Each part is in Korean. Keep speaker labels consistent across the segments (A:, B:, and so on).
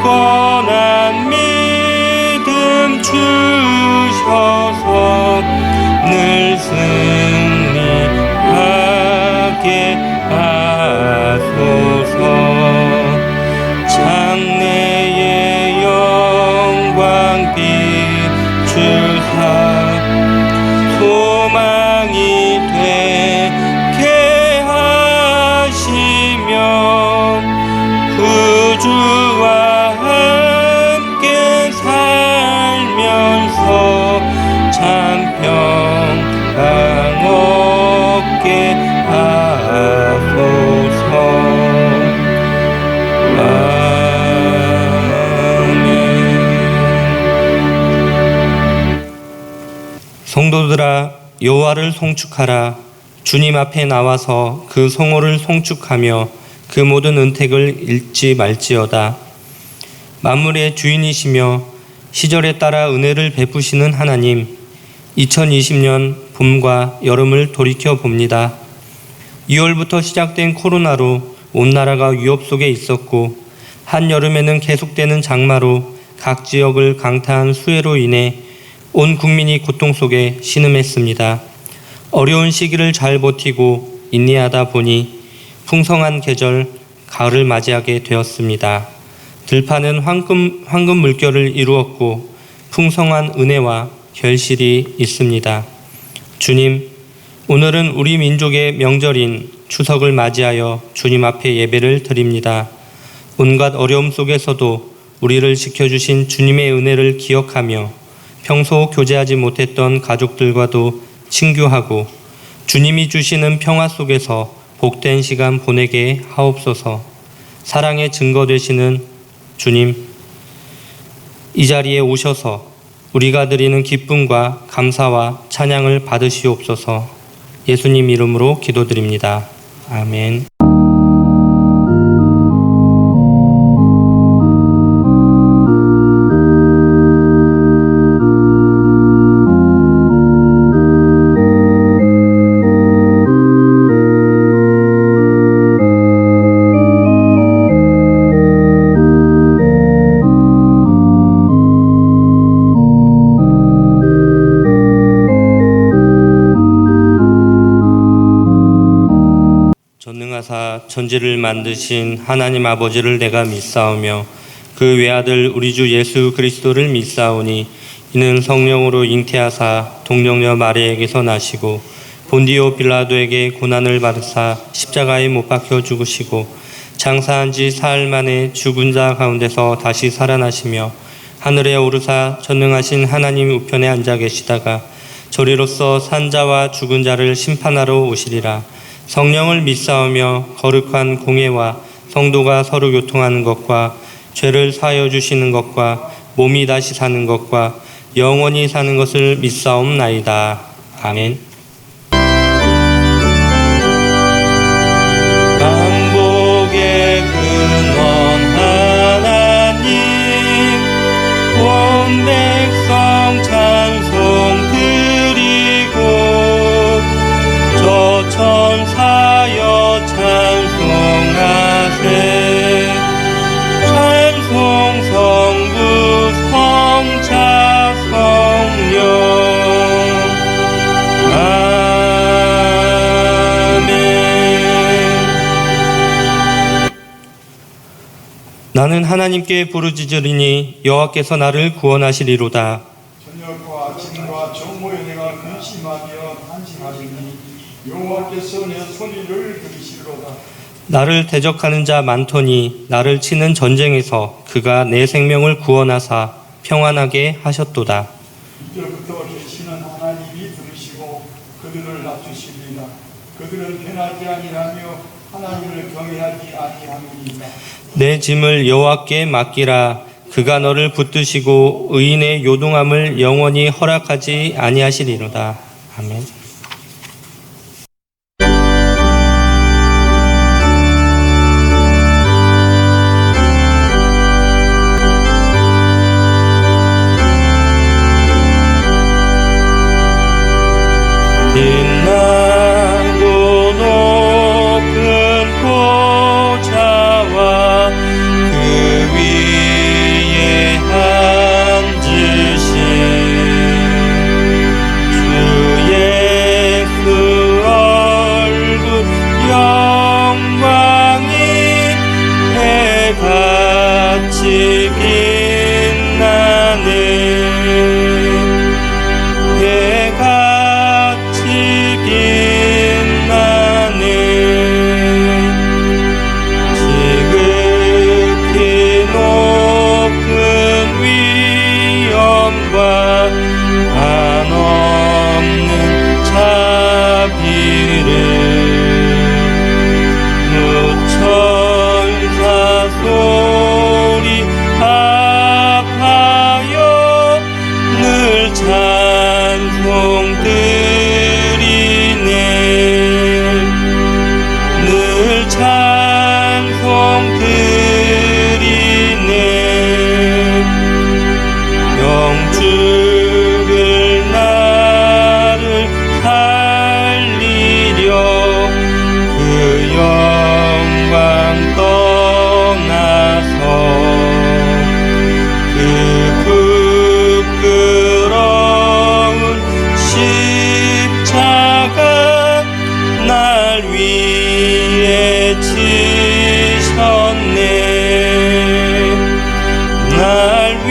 A: 굳건한 믿음 주셔서 늘 승리하게 하소서. 장래의 영광 비추사 소망이 되게 하시며 구주와 함께 살면서 참 평강 얻게 하소서. 아멘. 성도들아, 여호와를 송축하라. 주님 앞에 나와서 그 성호를 송축하며 그 모든 은택을 잃지 말지어다. 만물의 주인이시며 시절에 따라 은혜를 베푸시는 하나님, 2020년 봄과 여름을 돌이켜 봅니다. 2월부터 시작된 코로나로 온 나라가 위협 속에 있었고, 한여름에는 계속되는 장마로 각 지역을 강타한 수해로 인해 온 국민이 고통 속에 신음했습니다. 어려운 시기를 잘 버티고 인내하다 보니 풍성한 계절 가을을 맞이하게 되었습니다. 들판은 황금 물결을 이루었고 풍성한 은혜와 결실이 있습니다. 주님, 오늘은 우리 민족의 명절인 추석을 맞이하여 주님 앞에 예배를 드립니다. 온갖 어려움 속에서도 우리를 지켜주신 주님의 은혜를 기억하며 평소 교제하지 못했던 가족들과도 친교하고 주님이 주시는 평화 속에서 복된 시간 보내게 하옵소서. 사랑의 증거 되시는 주님, 이 자리에 오셔서 우리가 드리는 기쁨과 감사와 찬양을 받으시옵소서. 예수님 이름으로 기도드립니다. 아멘. 전능하사 천지를 만드신 하나님 아버지를 내가 믿사오며 그 외아들 우리 주 예수 그리스도를 믿사오니 이는 성령으로 잉태하사 동정녀 마리아에게서 나시고 본디오 빌라도에게 고난을 받으사 십자가에 못 박혀 죽으시고 장사한 지 사흘 만에 죽은 자 가운데서 다시 살아나시며 하늘에 오르사 전능하신 하나님 우편에 앉아 계시다가 저리로서 산 자와 죽은 자를 심판하러 오시리라. 성령을 믿사오며 거룩한 공예와 성도가 서로 교통하는 것과 죄를 사하여 주시는 것과 몸이 다시 사는 것과 영원히 사는 것을 믿사옵나이다. 아멘. 만복의 근원 하나님, 온 백성 찬송 드리고 저 천사여 찬송하세. 찬송 성부 성자 성령. 아멘. 나는 하나님께 부르짖으리니 여호와께서 나를 구원하시리로다.
B: 저녁과 아침과 정오에 내가 근심하며 한심하리니 여호와께서 내 소리를 들으시리로다.
A: 나를 대적하는 자 많더니 나를 치는 전쟁에서 그가 내 생명을 구원하사 평안하게 하셨도다.
B: 이때부터 계시는 하나님이 들으시고 그들을 낮추시리라. 그들은 변하지 아니하며 하나님을 경외하지 아니함이니라.
A: 내 짐을 여호와께 맡기라. 그가 너를 붙드시고 의인의 요동함을 영원히 허락하지 아니하시리로다. 아멘. 빛나고 높은 보좌와 그 위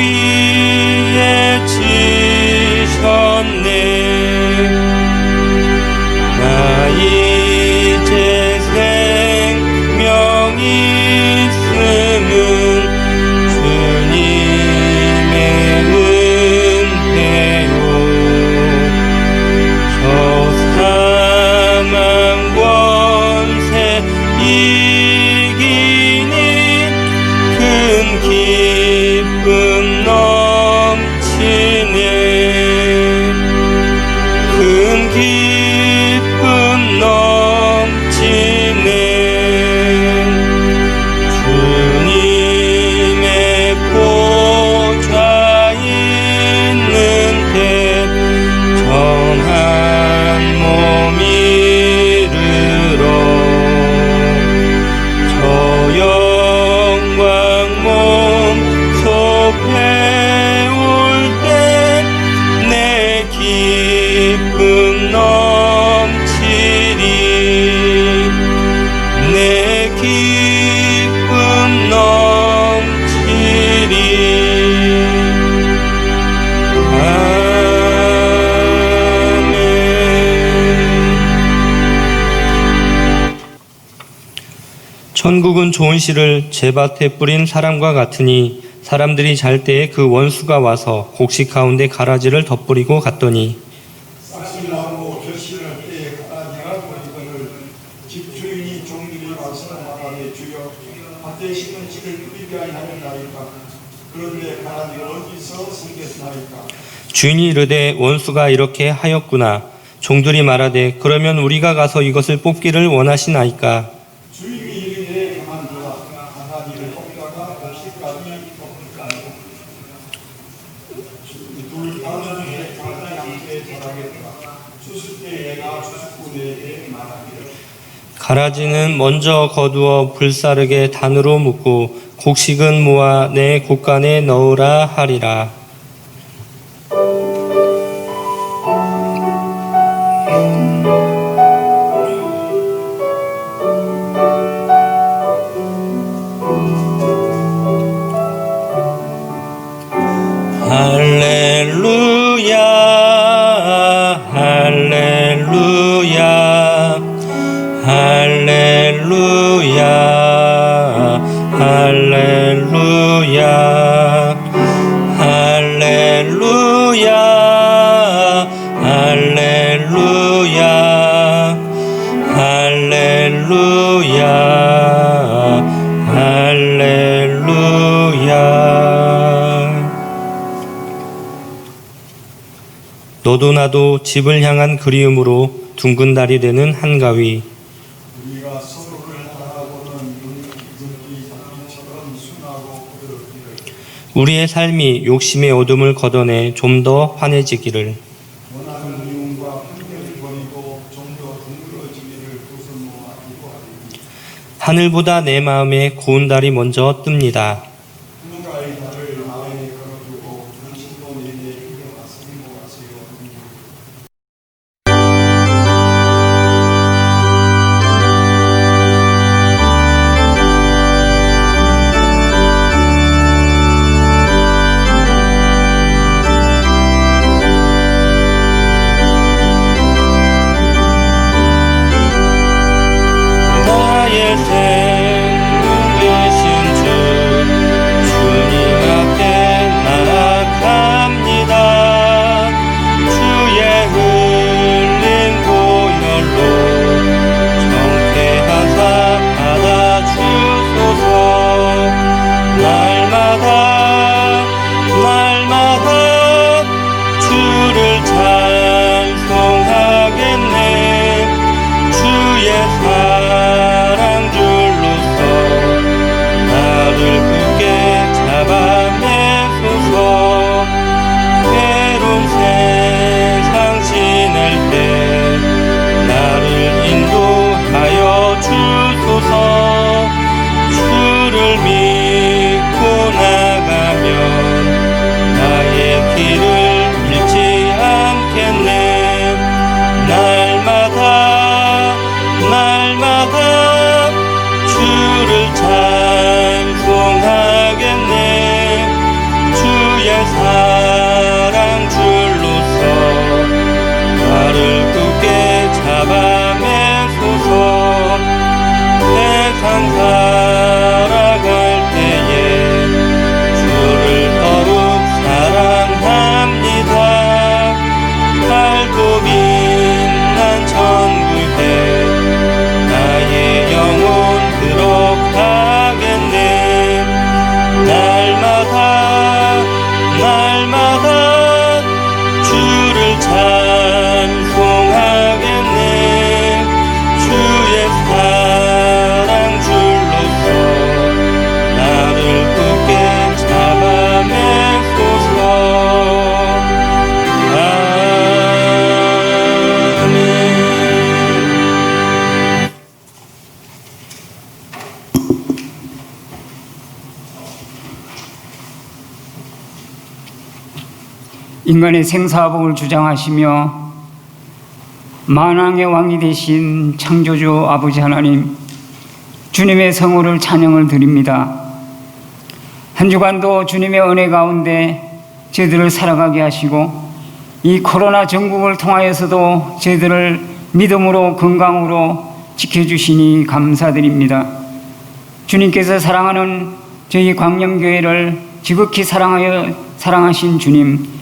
A: 위에 지셨네. 나 이제 생명이 있음은 주님의 은혜요. 저 사망 권세 이기니 큰 기쁨 넘치네. 큰 기쁨 넘치네. 주님의 보좌 있는 데 전한 몸 이르러 저 영광 몸소 배울 때 내 기쁨 넘치리. 내 기쁨 넘치리. 아멘. 천국은 좋은 씨를 제밭에 뿌린 사람과 같으니 사람들이 잘 때에 그 원수가 와서 곡식 가운데 가라지를 덧뿌리고 갔더니
B: 싹을 나고 결실을 때에 가라지가 보이거늘 집주인이 종들이 와서 말하되 주여 밭에 심은 씨를 뿌리게 하였나이까. 그런데 가라지가 어디서 생겼나이까.
A: 주인이 이르되 원수가 이렇게 하였구나. 종들이 말하되 그러면 우리가 가서 이것을 뽑기를 원하시나이까.
B: 주인이 이르되 가만두라. 가라지를 뽑다가 곡식까지 뽑을까. 둘 다른 해 자기 양떼에 절하겠다. 추수 때 내가 추수꾼에게 말하기를.
A: 가라지는 먼저 거두어 불사르게 단으로 묶고 곡식은 모아 내 곡간에 넣으라 하리라. 할렐루야 할렐루야 할렐루야 할렐루야 할렐루야 할렐루야 할렐루야 할렐루야. 너도 나도 집을 향한 그리움으로 둥근 달이 되는 한가위.
B: 우리가 서로를 바라보는 눈빛이 달빛처럼 순하고 부드럽기를.
A: 우리의 삶이 욕심의 어둠을 걷어내 좀 더 환해지기를.
B: 원하는 미움과 편견을 버리고 좀 더 둥그러지기를 구성모아 기도하리니.
A: 하늘보다 내 마음에 고운 달이 먼저 뜹니다.
B: 하늘과의 달을 마음에 걸어두고 당신도 내게 이겨가서 행복하세요.
A: 나의 생명 되신 주
C: 인간의 생사복을 주장하시며 만왕의 왕이 되신 창조주 아버지 하나님, 주님의 성호를 찬양을 드립니다. 한 주간도 주님의 은혜 가운데 저희들을 살아가게 하시고 이 코로나 전국을 통하여서도 저희들을 믿음으로 건강으로 지켜주시니 감사드립니다. 주님께서 사랑하는 저희 광염교회를 지극히 사랑하신 주님,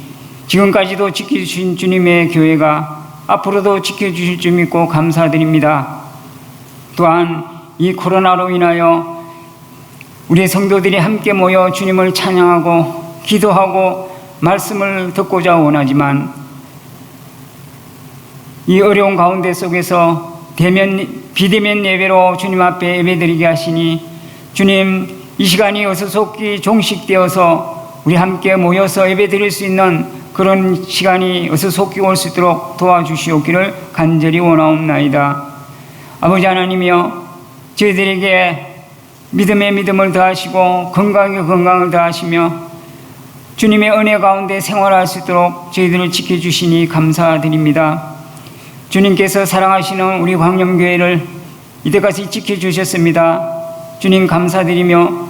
C: 지금까지도 지켜주신 주님의 교회가 앞으로도 지켜주실 줄 믿고 감사드립니다. 또한 이 코로나로 인하여 우리 성도들이 함께 모여 주님을 찬양하고 기도하고 말씀을 듣고자 원하지만 이 어려운 가운데 속에서 비대면 예배로 주님 앞에 예배드리게 하시니 주님, 이 시간이 어수속히 종식되어서 우리 함께 모여서 예배드릴 수 있는 그런 시간이 어수속히 올 수 있도록 도와주시옵기를 간절히 원하옵나이다. 아버지 하나님이여, 저희들에게 믿음에 믿음을 더하시고 건강에 건강을 더하시며 주님의 은혜 가운데 생활할 수 있도록 저희들을 지켜주시니 감사드립니다. 주님께서 사랑하시는 우리 광염교회를 이때까지 지켜주셨습니다. 주님 감사드리며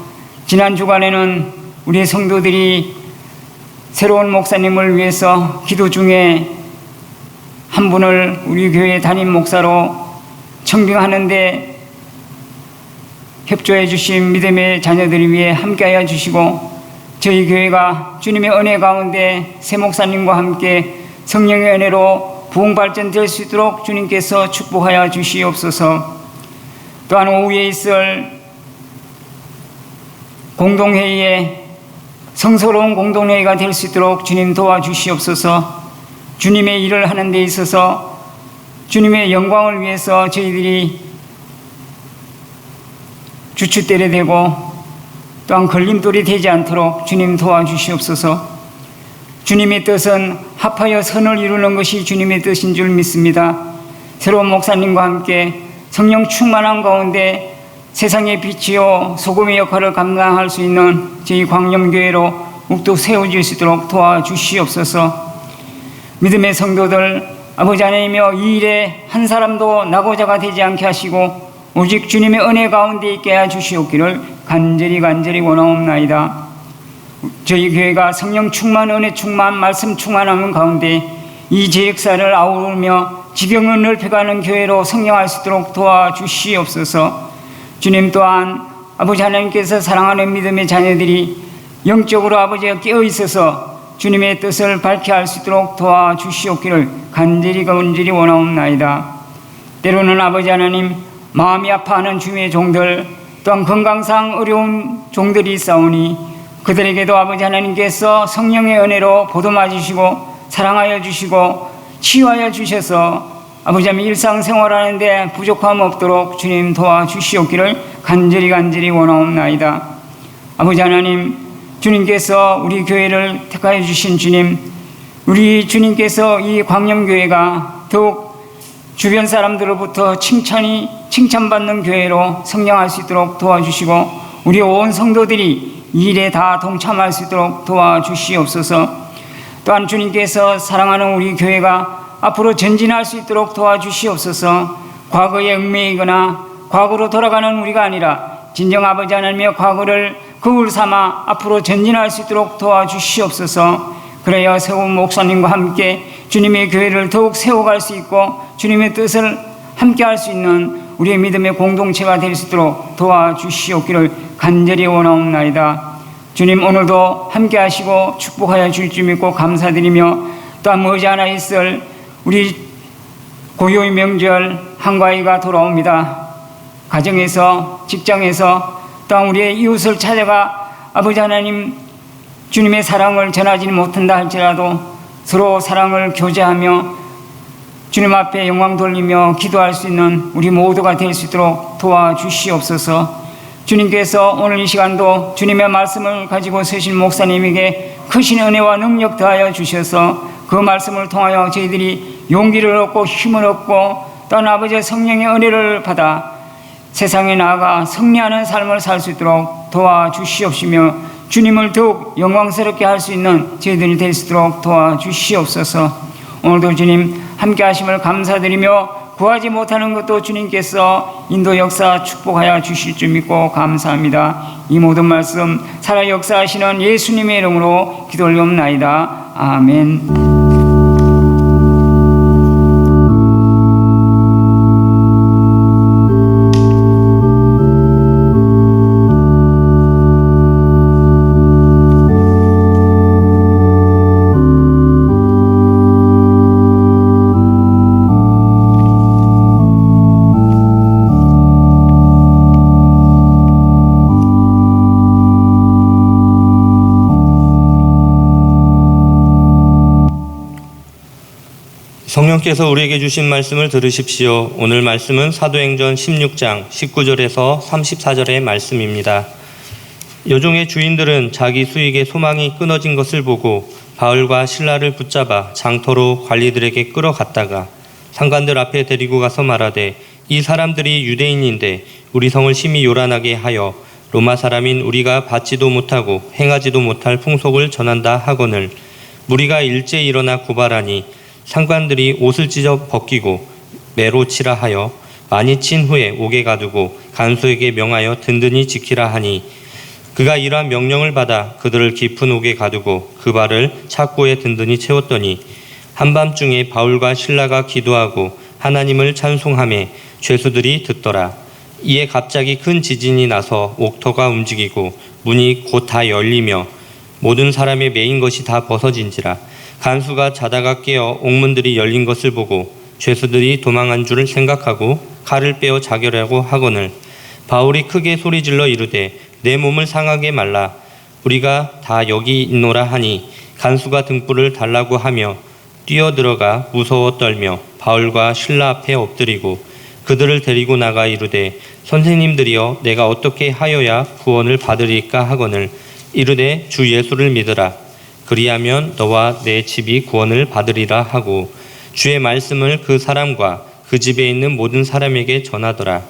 C: 지난 주간에는 우리 성도들이 새로운 목사님을 위해서 기도 중에 한 분을 우리 교회 담임 목사로 청빙하는데 협조해 주신 믿음의 자녀들을 위해 함께하여 주시고 저희 교회가 주님의 은혜 가운데 새 목사님과 함께 성령의 은혜로 부흥 발전될 수 있도록 주님께서 축복하여 주시옵소서. 또한 오후에 있을 공동회의에 성스러운 공동회의가 될 수 있도록 주님 도와주시옵소서. 주님의 일을 하는 데 있어서 주님의 영광을 위해서 저희들이 주춧대를 대고 또한 걸림돌이 되지 않도록 주님 도와주시옵소서. 주님의 뜻은 합하여 선을 이루는 것이 주님의 뜻인 줄 믿습니다. 새로운 목사님과 함께 성령 충만한 가운데 세상의 빛이요 소금의 역할을 감당할 수 있는 저희 광염교회로 우뚝 세워질 수 있도록 도와주시옵소서. 믿음의 성도들, 아버지 하나님이여, 이 일에 한 사람도 낙오자가 되지 않게 하시고 오직 주님의 은혜 가운데 있게 해주시옵기를 간절히 원하옵나이다. 저희 교회가 성령 충만, 은혜 충만, 말씀 충만하는 가운데 이 제역사를 아우르며 지경을 넓혀가는 교회로 성령할 수 있도록 도와주시옵소서. 주님 또한 아버지 하나님께서 사랑하는 믿음의 자녀들이 영적으로 아버지가 깨어있어서 주님의 뜻을 밝게 할 수 있도록 도와주시옵기를 간절히 원하옵나이다. 때로는 아버지 하나님, 마음이 아파하는 주님의 종들, 또한 건강상 어려운 종들이 있사오니 그들에게도 아버지 하나님께서 성령의 은혜로 보듬어 주시고 사랑하여 주시고 치유하여 주셔서 아버지 하나님 일상생활하는데 부족함 없도록 주님 도와주시옵기를 간절히 원하옵나이다. 아버지 하나님, 주님께서 우리 교회를 택하여 주신 주님, 우리 주님께서 이 광염교회가 더욱 주변 사람들로부터 칭찬받는 교회로 성장할 수 있도록 도와주시고 우리 온 성도들이 이 일에 다 동참할 수 있도록 도와주시옵소서. 또한 주님께서 사랑하는 우리 교회가 앞으로 전진할 수 있도록 도와주시옵소서. 과거에 얽매이거나 과거로 돌아가는 우리가 아니라 진정 아버지 하나님의 과거를 거울 삼아 앞으로 전진할 수 있도록 도와주시옵소서. 그래야 세운 목사님과 함께 주님의 교회를 더욱 세워갈 수 있고 주님의 뜻을 함께 할 수 있는 우리의 믿음의 공동체가 될 수 있도록 도와주시옵기를 간절히 원하옵나이다. 주님, 오늘도 함께 하시고 축복하여 줄 줄 믿고 감사드리며 또한 머지않아 있을 우리 고요의 명절 한가위가 돌아옵니다. 가정에서, 직장에서, 또한 우리의 이웃을 찾아가 아버지 하나님 주님의 사랑을 전하지 못한다 할지라도 서로 사랑을 교제하며 주님 앞에 영광 돌리며 기도할 수 있는 우리 모두가 될 수 있도록 도와주시옵소서. 주님께서 오늘 이 시간도 주님의 말씀을 가지고 서신 목사님에게 크신 은혜와 능력 더하여 주셔서 그 말씀을 통하여 저희들이 용기를 얻고 힘을 얻고 또한 아버지의 성령의 은혜를 받아 세상에 나아가 승리하는 삶을 살 수 있도록 도와주시옵시며 주님을 더욱 영광스럽게 할 수 있는 저희들이 될 수 있도록 도와주시옵소서. 오늘도 주님 함께 하심을 감사드리며 구하지 못하는 것도 주님께서 인도 역사 축복하여 주실 줄 믿고 감사합니다. 이 모든 말씀 살아 역사하시는 예수님의 이름으로 기도 올리옵나이다. 아멘.
A: 성령께서 우리에게 주신 말씀을 들으십시오. 오늘 말씀은 사도행전 16장 19절에서 34절의 말씀입니다. 여종의 주인들은 자기 수익의 소망이 끊어진 것을 보고 바울과 실라를 붙잡아 장터로 관리들에게 끌어갔다가 상관들 앞에 데리고 가서 말하되 이 사람들이 유대인인데 우리 성을 심히 요란하게 하여 로마 사람인 우리가 받지도 못하고 행하지도 못할 풍속을 전한다 하거늘 무리가 일제히 일어나 고발하니 상관들이 옷을 찢어 벗기고 매로 치라 하여 많이 친 후에 옥에 가두고 간수에게 명하여 든든히 지키라 하니 그가 이러한 명령을 받아 그들을 깊은 옥에 가두고 그 발을 착고에 든든히 채웠더니 한밤중에 바울과 실라가 기도하고 하나님을 찬송하며 죄수들이 듣더라. 이에 갑자기 큰 지진이 나서 옥터가 움직이고 문이 곧 다 열리며 모든 사람의 매인 것이 다 벗어진지라. 간수가 자다가 깨어 옥문들이 열린 것을 보고 죄수들이 도망한 줄을 생각하고 칼을 빼어 자결하고 하거늘 바울이 크게 소리질러 이르되 내 몸을 상하게 말라 우리가 다 여기 있노라 하니 간수가 등불을 달라고 하며 뛰어들어가 무서워 떨며 바울과 실라 앞에 엎드리고 그들을 데리고 나가 이르되 선생님들이여 내가 어떻게 하여야 구원을 받으리까 하거늘 이르되 주 예수를 믿으라 그리하면 너와 내 집이 구원을 받으리라 하고 주의 말씀을 그 사람과 그 집에 있는 모든 사람에게 전하더라.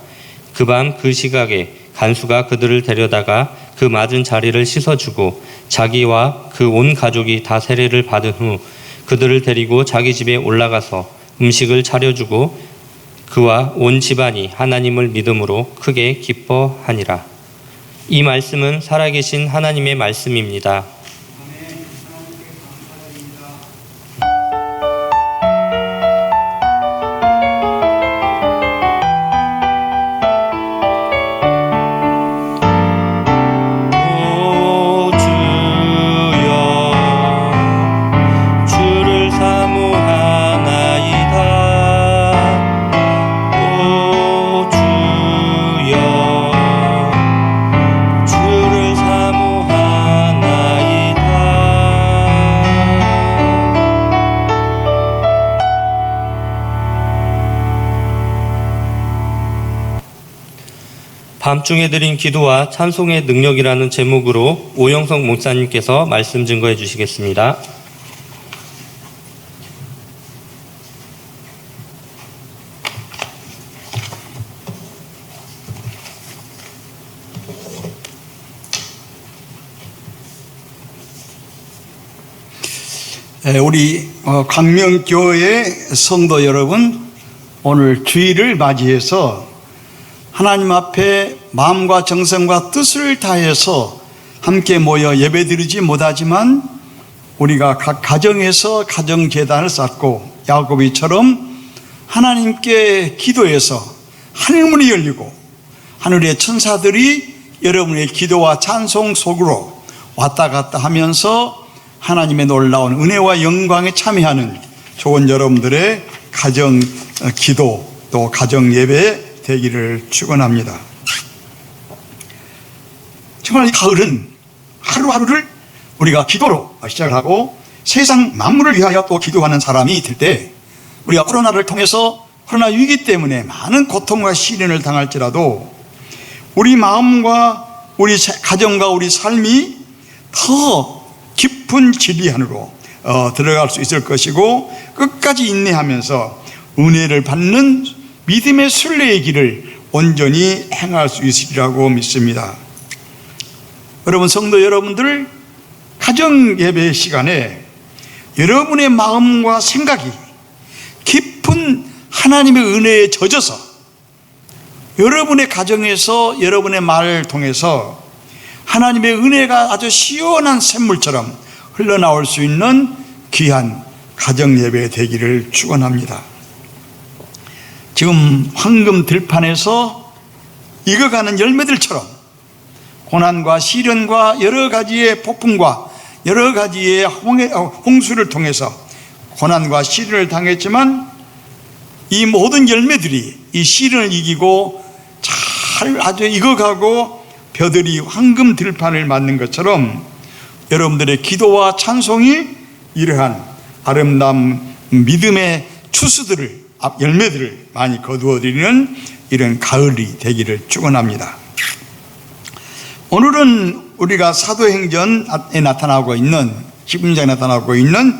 A: 그 밤 그 시각에 간수가 그들을 데려다가 그 맞은 자리를 씻어주고 자기와 그 온 가족이 다 세례를 받은 후 그들을 데리고 자기 집에 올라가서 음식을 차려주고 그와 온 집안이 하나님을 믿음으로 크게 기뻐하니라. 이 말씀은 살아계신 하나님의 말씀입니다. 밤중에 드린 기도와 찬송의 능력이라는 제목으로 오영석 목사님께서 말씀 증거해 주시겠습니다.
B: 우리 광명교회 성도 여러분, 오늘 주일을 맞이해서 하나님 앞에 마음과 정성과 뜻을 다해서 함께 모여 예배드리지 못하지만 우리가 각 가정에서 가정제단을 쌓고 야고보처럼 하나님께 기도해서 하늘문이 열리고 하늘의 천사들이 여러분의 기도와 찬송 속으로 왔다 갔다 하면서 하나님의 놀라운 은혜와 영광에 참여하는 좋은 여러분들의 가정 기도 또 가정 예배 되기를 축원합니다. 정말 이 가을은 하루하루를 우리가 기도로 시작을 하고 세상 만물을 위하여 또 기도하는 사람이 있을 때 우리가 코로나를 통해서 코로나 위기 때문에 많은 고통과 시련을 당할지라도 우리 마음과 우리 가정과 우리 삶이 더 깊은 진리 안으로 들어갈 수 있을 것이고 끝까지 인내하면서 은혜를 받는 믿음의 순례의 길을 온전히 행할 수 있으리라고 믿습니다. 여러분, 성도 여러분들, 가정 예배 시간에 여러분의 마음과 생각이 깊은 하나님의 은혜에 젖어서 여러분의 가정에서 여러분의 말을 통해서 하나님의 은혜가 아주 시원한 샘물처럼 흘러나올 수 있는 귀한 가정 예배 되기를 축원합니다. 지금 황금 들판에서 익어가는 열매들처럼 고난과 시련과 여러 가지의 폭풍과 여러 가지의 홍수를 통해서 고난과 시련을 당했지만 이 모든 열매들이 이 시련을 이기고 잘 아주 익어가고 벼들이 황금 들판을 맞는 것처럼 여러분들의 기도와 찬송이 이러한 아름다운 믿음의 추수들을, 열매들을 많이 거두어드리는 이런 가을이 되기를 축원합니다. 오늘은 우리가 사도행전에 나타나고 있는, 12장에 나타나고 있는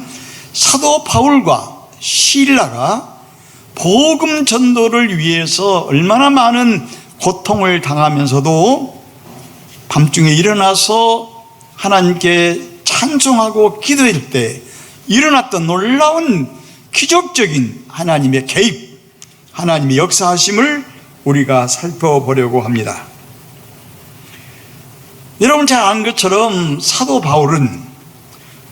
B: 사도 바울과 실라가 복음 전도를 위해서 얼마나 많은 고통을 당하면서도 밤중에 일어나서 하나님께 찬송하고 기도할 때 일어났던 놀라운 기적적인 하나님의 개입, 하나님의 역사하심을 우리가 살펴보려고 합니다. 여러분 잘 아는 것처럼 사도 바울은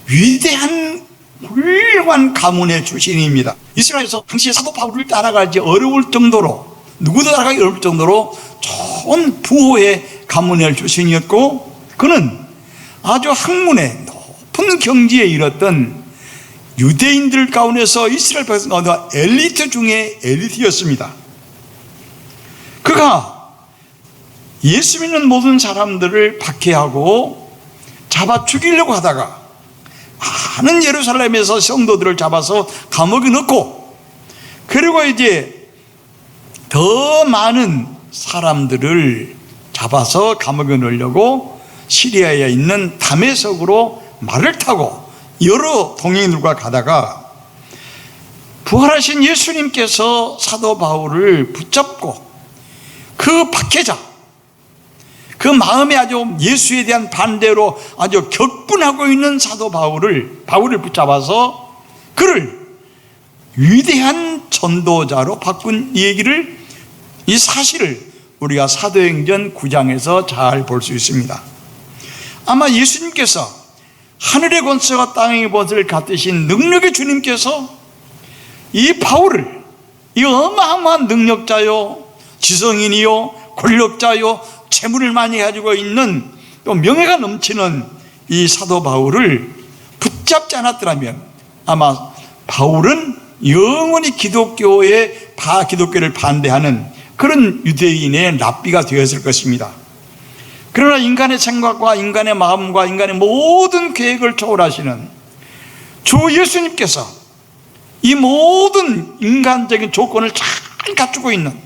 B: 위대한 훌륭한 가문의 출신입니다. 이스라엘에서 당시에 사도 바울을 따라가기 어려울 정도로, 누구도 따라가기 어려울 정도로 좋은 부호의 가문의 출신이었고, 그는 아주 학문의 높은 경지에 이르렀던 유대인들 가운데서 이스라엘 백성 가운데 엘리트 중에 엘리트였습니다. 그가 예수 믿는 모든 사람들을 박해하고 잡아 죽이려고 하다가 많은 예루살렘에서 성도들을 잡아서 감옥에 넣고, 그리고 이제 더 많은 사람들을 잡아서 감옥에 넣으려고 시리아에 있는 다메섹으로 말을 타고 여러 동행들과 가다가 부활하신 예수님께서 사도 바울을 붙잡고 그 박해자, 그 마음에 아주 예수에 대한 반대로 아주 격분하고 있는 사도 바울을 붙잡아서 그를 위대한 전도자로 바꾼 얘기를, 이 사실을 우리가 사도행전 9장에서 잘 볼 수 있습니다. 아마 예수님께서 하늘의 권세와 땅의 권세를 갖으신 능력의 주님께서 이 바울을, 이 어마어마한 능력자요, 지성인이요, 권력자요, 재물을 많이 가지고 있는 또 명예가 넘치는 이 사도 바울을 붙잡지 않았더라면 아마 바울은 영원히 기독교를 반대하는 그런 유대인의 랍비가 되었을 것입니다. 그러나 인간의 생각과 인간의 마음과 인간의 모든 계획을 초월하시는 주 예수님께서 이 모든 인간적인 조건을 잘 갖추고 있는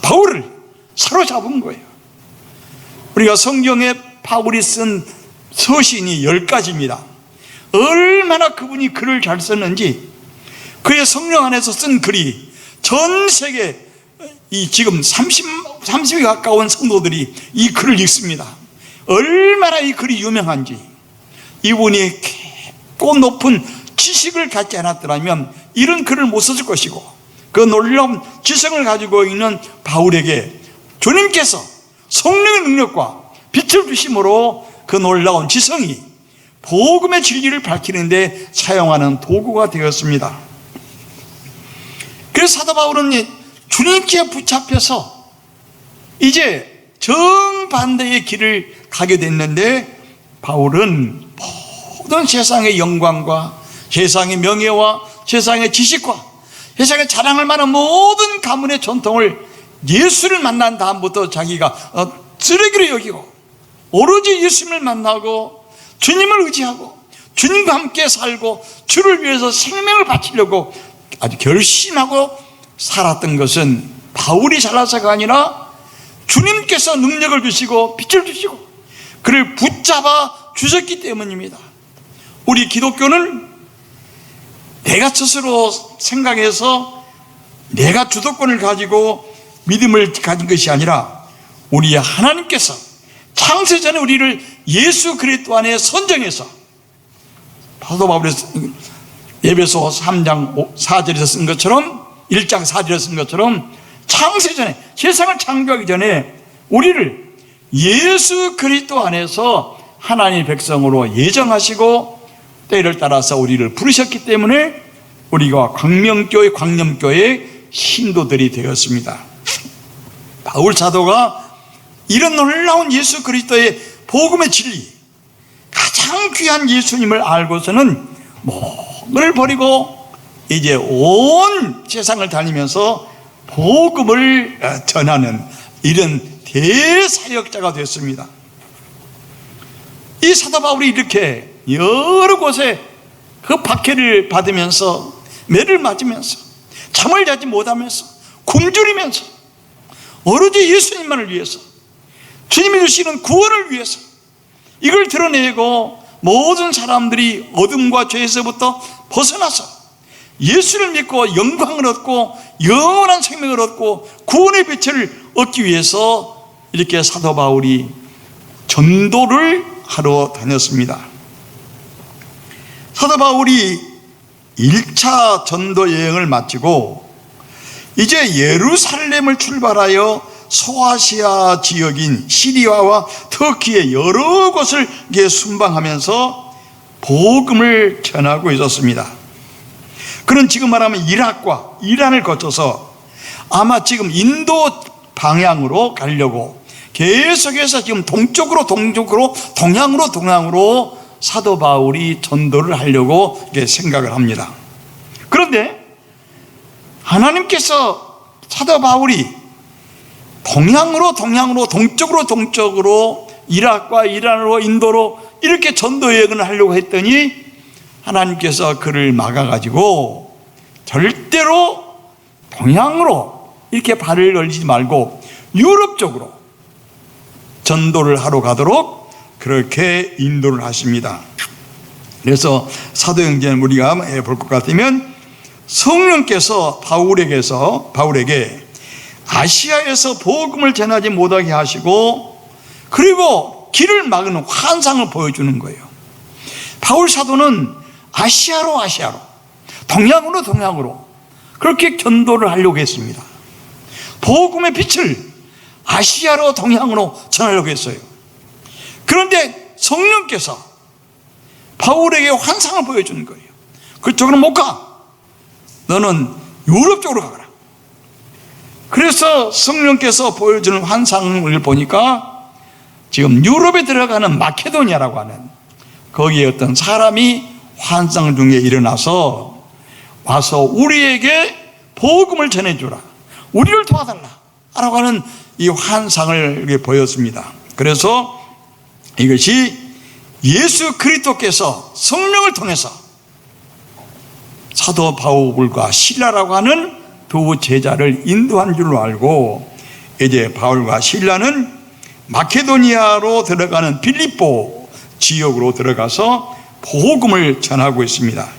B: 바울을 사로잡은 거예요. 우리가 성경에 바울이 쓴 서신이 10가지입니다. 얼마나 그분이 글을 잘 썼는지, 그의 성령 안에서 쓴 글이 전 세계 지금 30에 가까운 성도들이 이 글을 읽습니다. 얼마나 이 글이 유명한지. 이분이 깊고 높은 지식을 갖지 않았더라면 이런 글을 못 썼을 것이고, 그 놀라운 지성을 가지고 있는 바울에게 주님께서 성령의 능력과 빛을 주심으로 그 놀라운 지성이 복음의 진리를 밝히는데 사용하는 도구가 되었습니다. 그래서 사도 바울은 주님께 붙잡혀서 이제 정반대의 길을 가게 됐는데, 바울은 모든 세상의 영광과 세상의 명예와 세상의 지식과 세상에 자랑할 만한 모든 가문의 전통을 예수를 만난 다음부터 자기가 쓰레기로 여기고 오로지 예수님을 만나고 주님을 의지하고 주님과 함께 살고 주를 위해서 생명을 바치려고 아주 결심하고 살았던 것은 바울이 잘나서가 아니라 주님께서 능력을 주시고 빛을 주시고 그를 붙잡아 주셨기 때문입니다. 우리 기독교는 내가 스스로 생각해서 내가 주도권을 가지고 믿음을 가진 것이 아니라 우리 하나님께서
D: 창세전에 우리를 예수 그리스도 안에 선정해서, 사도 바울이 에베소 3장 4절에서 쓴 것처럼, 1장 4절에서 쓴 것처럼, 창세전에, 세상을 창조하기 전에 우리를 예수 그리스도 안에서 하나님의 백성으로 예정하시고 때를 따라서 우리를 부르셨기 때문에 우리가 광명교회의 신도들이 되었습니다. 바울 사도가 이런 놀라운 예수 그리스도의 복음의 진리, 가장 귀한 예수님을 알고서는 목을 버리고 이제 온 세상을 다니면서 복음을 전하는 이런 대사역자가 됐습니다. 이 사도 바울이 이렇게 여러 곳에 그 박해를 받으면서, 매를 맞으면서, 잠을 자지 못하면서, 굶주리면서, 오로지 예수님만을 위해서, 주님이 주시는 구원을 위해서 이걸 드러내고 모든 사람들이 어둠과 죄에서부터 벗어나서 예수를 믿고 영광을 얻고 영원한 생명을 얻고 구원의 빛을 얻기 위해서 이렇게 사도 바울이 전도를 하러 다녔습니다. 사도 바울이 1차 전도 여행을 마치고 이제 예루살렘을 출발하여 소아시아 지역인 시리아와 터키의 여러 곳을 순방하면서 복음을 전하고 있었습니다. 그는 지금 말하면 이락과 이란을 거쳐서 아마 지금 인도 방향으로 가려고 계속해서 지금 동쪽으로 동양으로 사도 바울이 전도를 하려고 생각을 합니다. 그런데 하나님께서 사도 바울이 동양으로 동쪽으로 이락과 이란으로 인도로 이렇게 전도 여행을 하려고 했더니 하나님께서 그를 막아가지고 절대로 동양으로 이렇게 발을 걸리지 말고 유럽 쪽으로 전도를 하러 가도록 그렇게 인도를 하십니다. 그래서 사도행전 우리가 볼 것 같으면 성령께서 바울에게 아시아에서 복음을 전하지 못하게 하시고 그리고 길을 막는 환상을 보여주는 거예요. 바울 사도는 아시아로 동양으로 그렇게 전도를 하려고 했습니다. 복음의 빛을 아시아로 동양으로 전하려고 했어요. 그런데 성령께서 바울에게 환상을 보여주는 거예요. 그쪽으로 못 가. 너는 유럽 쪽으로 가거라. 그래서 성령께서 보여주는 환상을 보니까 지금 유럽에 들어가는 마케도니아라고 하는 거기에 어떤 사람이 환상 중에 일어나서 와서 우리에게 복음을 전해주라, 우리를 도와달라 라고 하는 이 환상을 보였습니다. 그래서 이것이 예수 그리스도께서 성령을 통해서 사도 바울과 실라라고 하는 두 제자를 인도한 줄로 알고 이제 바울과 실라는 마케도니아로 들어가는 빌립보 지역으로 들어가서 복음을 전하고 있습니다.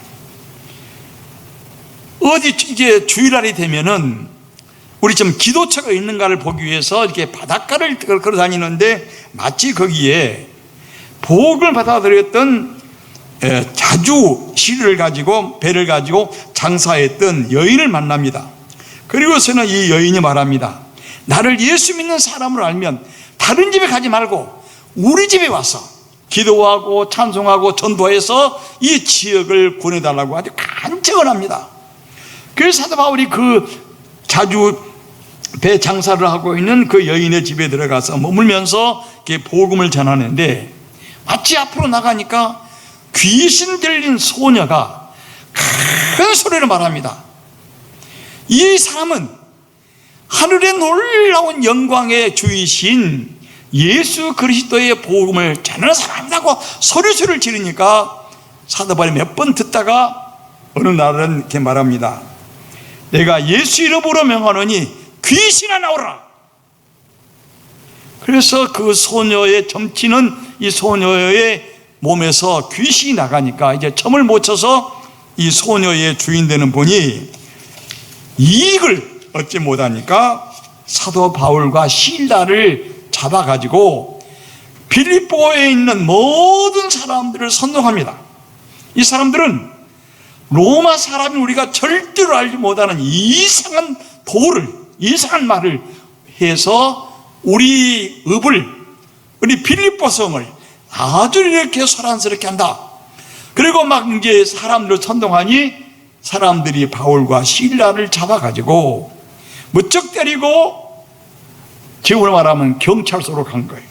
D: 어디 이제 주일날이 되면은 우리 지금 기도처가 있는가를 보기 위해서 이렇게 바닷가를 걸어 다니는데 마치 거기에 복음을 받아들였던 자주 배를 가지고 장사했던 여인을 만납니다. 그리고서는 이 여인이 말합니다. 나를 예수 믿는 사람으로 알면 다른 집에 가지 말고 우리 집에 와서 기도하고 찬송하고 전도해서 이 지역을 구해달라고 아주 간청을 합니다. 그래서 사도 바울이 그 자주 배 장사를 하고 있는 그 여인의 집에 들어가서 머물면서 이렇게 복음을 전하는데 마치 앞으로 나가니까 귀신 들린 소녀가 큰 소리로 말합니다. 이 사람은 하늘의 놀라운 영광의 주이신 예수 그리스도의 복음을 전하는 사람이라고 소리를 지르니까 사도 바울이 몇 번 듣다가 어느 날은 이렇게 말합니다. 내가 예수 이름으로 명하노니 귀신아 나오라. 그래서 그 소녀의 점치는 이 소녀의 몸에서 귀신이 나가니까 이제 첨을 못 쳐서 이 소녀의 주인 되는 분이 이익을 얻지 못하니까 사도 바울과 실라를 잡아가지고 빌립보에 있는 모든 사람들을 선동합니다. 이 사람들은 로마 사람이 우리가 절대로 알지 못하는 이상한 도를, 이상한 말을 해서 우리 빌립보 성을 아주 이렇게 소란스럽게 한다. 그리고 막 이제 사람들을 선동하니 사람들이 바울과 실라를 잡아가지고 무척 때리고 지금으로 말하면 경찰서로 간 거예요.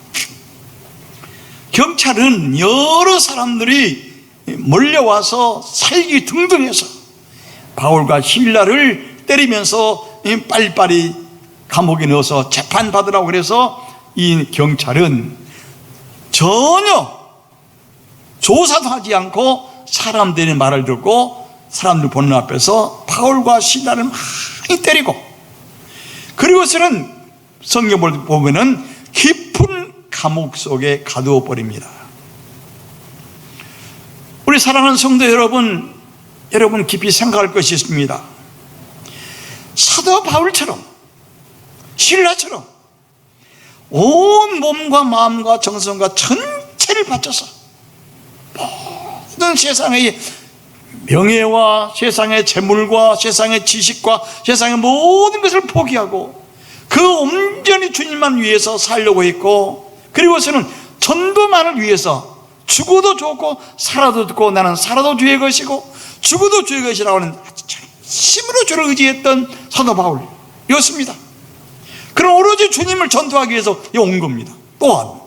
D: 경찰은 여러 사람들이 몰려와서 살기 등등해서 바울과 실라를 때리면서 빨리빨리 감옥에 넣어서 재판받으라고 그래서 이 경찰은 전혀 조사도 하지 않고 사람들의 말을 듣고 사람들 보는 앞에서 바울과 실라를 많이 때리고, 그리고서는 성경을 보면은 깊은 감옥 속에 가두어 버립니다. 우리 사랑하는 성도 여러분 깊이 생각할 것이 있습니다. 사도 바울처럼, 실라처럼 온 몸과 마음과 정성과 전체를 바쳐서 모든 세상의 명예와 세상의 재물과 세상의 지식과 세상의 모든 것을 포기하고 그 온전히 주님만 위해서 살려고 했고, 그리고서는 전도만을 위해서 죽어도 좋고 살아도 좋고 나는 살아도 주의 것이고 죽어도 주의 것이라고 하는 힘으로 주를 의지했던 사도 바울이었습니다. 그럼 오로지 주님을 전도하기 위해서 온 겁니다. 또한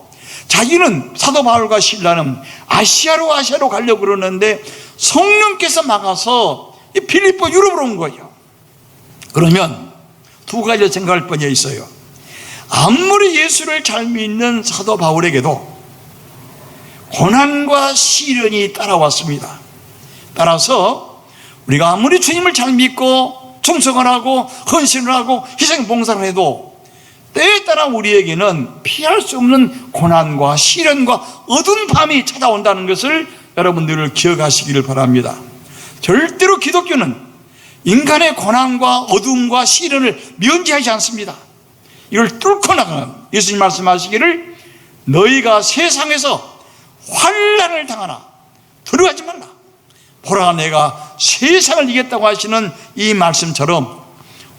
D: 자기는, 사도 바울과 실라는 아시아로 가려고 그러는데 성령께서 막아서 이 빌립보 유럽으로 온 거예요. 그러면 두 가지 생각할 뻔히 있어요. 아무리 예수를 잘 믿는 사도 바울에게도 고난과 시련이 따라왔습니다. 따라서 우리가 아무리 주님을 잘 믿고 충성을 하고 헌신을 하고 희생 봉사를 해도 때에 따라 우리에게는 피할 수 없는 고난과 시련과 어두운 밤이 찾아온다는 것을 여러분들 기억하시기를 바랍니다. 절대로 기독교는 인간의 고난과 어두움과 시련을 면제하지 않습니다. 이걸 뚫고 나가는, 예수님 말씀하시기를 너희가 세상에서 환난을 당하나 두려워하지 말라. 보라 내가 세상을 이겼다고 하시는 이 말씀처럼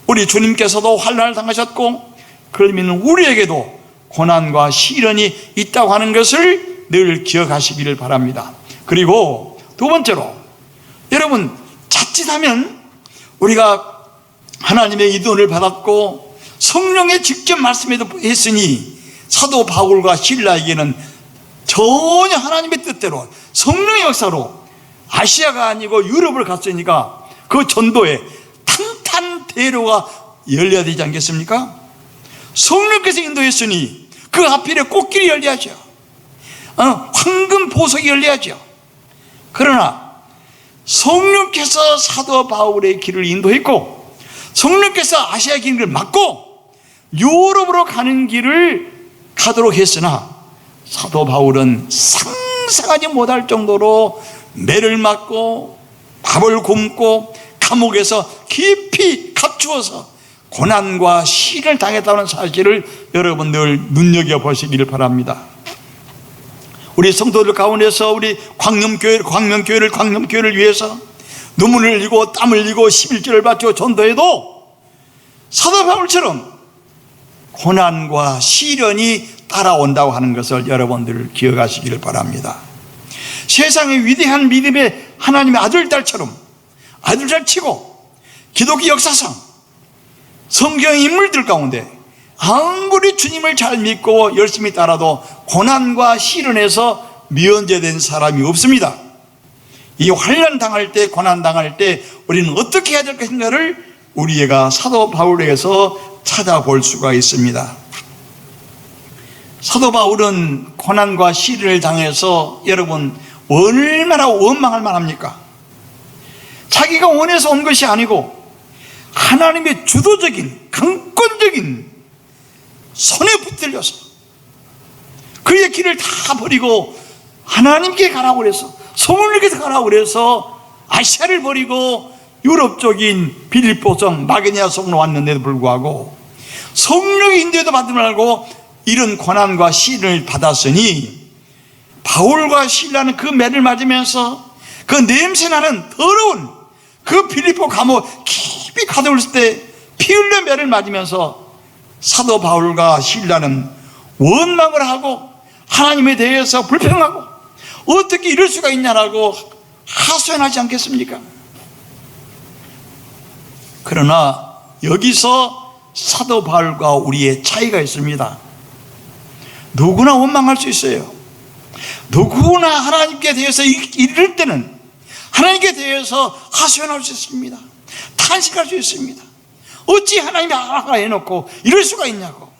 D: 우리 주님께서도 환난을 당하셨고 그걸 믿는 우리에게도 고난과 시련이 있다고 하는 것을 늘 기억하시기를 바랍니다. 그리고 두 번째로, 여러분 자칫하면 우리가 하나님의 인도를 받았고 성령의 직접 말씀에도 했으니 사도 바울과 실라에게는 전혀 하나님의 뜻대로 성령의 역사로 아시아가 아니고 유럽을 갔으니까 그 전도에 탄탄대로가 열려야 되지 않겠습니까? 성령께서 인도했으니 그 하필에 꽃길이 열려야죠. 황금 보석이 열려야죠. 그러나 성령께서 사도 바울의 길을 인도했고 성령께서 아시아의 길을 막고 유럽으로 가는 길을 가도록 했으나 사도 바울은 상상하지 못할 정도로 매를 맞고 밥을 굶고 감옥에서 깊이 갇히어서 고난과 시련을 당했다는 사실을 여러분들 눈여겨보시기를 바랍니다. 우리 성도들 가운데서 우리 광명교회를 위해서 눈물을 흘리고 땀을 흘리고 11조를 바치고 전도해도 사도 바울처럼 고난과 시련이 따라온다고 하는 것을 여러분들 기억하시기를 바랍니다. 세상의 위대한 믿음의 하나님의 아들딸처럼 아들잘 치고 기독교 역사상 성경의 인물들 가운데 아무리 주님을 잘 믿고 열심히 따라도 고난과 시련에서 면제된 사람이 없습니다. 이 환난 당할 때, 고난 당할 때 우리는 어떻게 해야 될 것인가를 우리가 사도 바울에게서 찾아볼 수가 있습니다. 사도 바울은 고난과 시련을 당해서 여러분 얼마나 원망할 만합니까? 자기가 원해서 온 것이 아니고 하나님의 주도적인 강권적인 손에 붙들려서 그의 길을 다 버리고 하나님께 가라고 그래서, 성령께서 가라고 그래서 아시아를 버리고 유럽 쪽인 빌립보성 마게니아 성으로 왔는데도 불구하고 성령의 인도에도 받지 말고 이런 고난과 시련을 받았으니 바울과 실라는 그 매를 맞으면서 그 냄새나는 더러운 그 빌립보 감옥 깊이 가두었을 때 피 흘려 매를 맞으면서 사도 바울과 실라는 원망을 하고 하나님에 대해서 불평하고 어떻게 이럴 수가 있냐라고 하소연하지 않겠습니까? 그러나 여기서 사도 바울과 우리의 차이가 있습니다. 누구나 원망할 수 있어요. 누구나 하나님께 대해서 이럴 때는 하나님께 대해서 하소연할 수 있습니다. 탄식할 수 있습니다. 어찌 하나님이 하라 해놓고 이럴 수가 있냐고,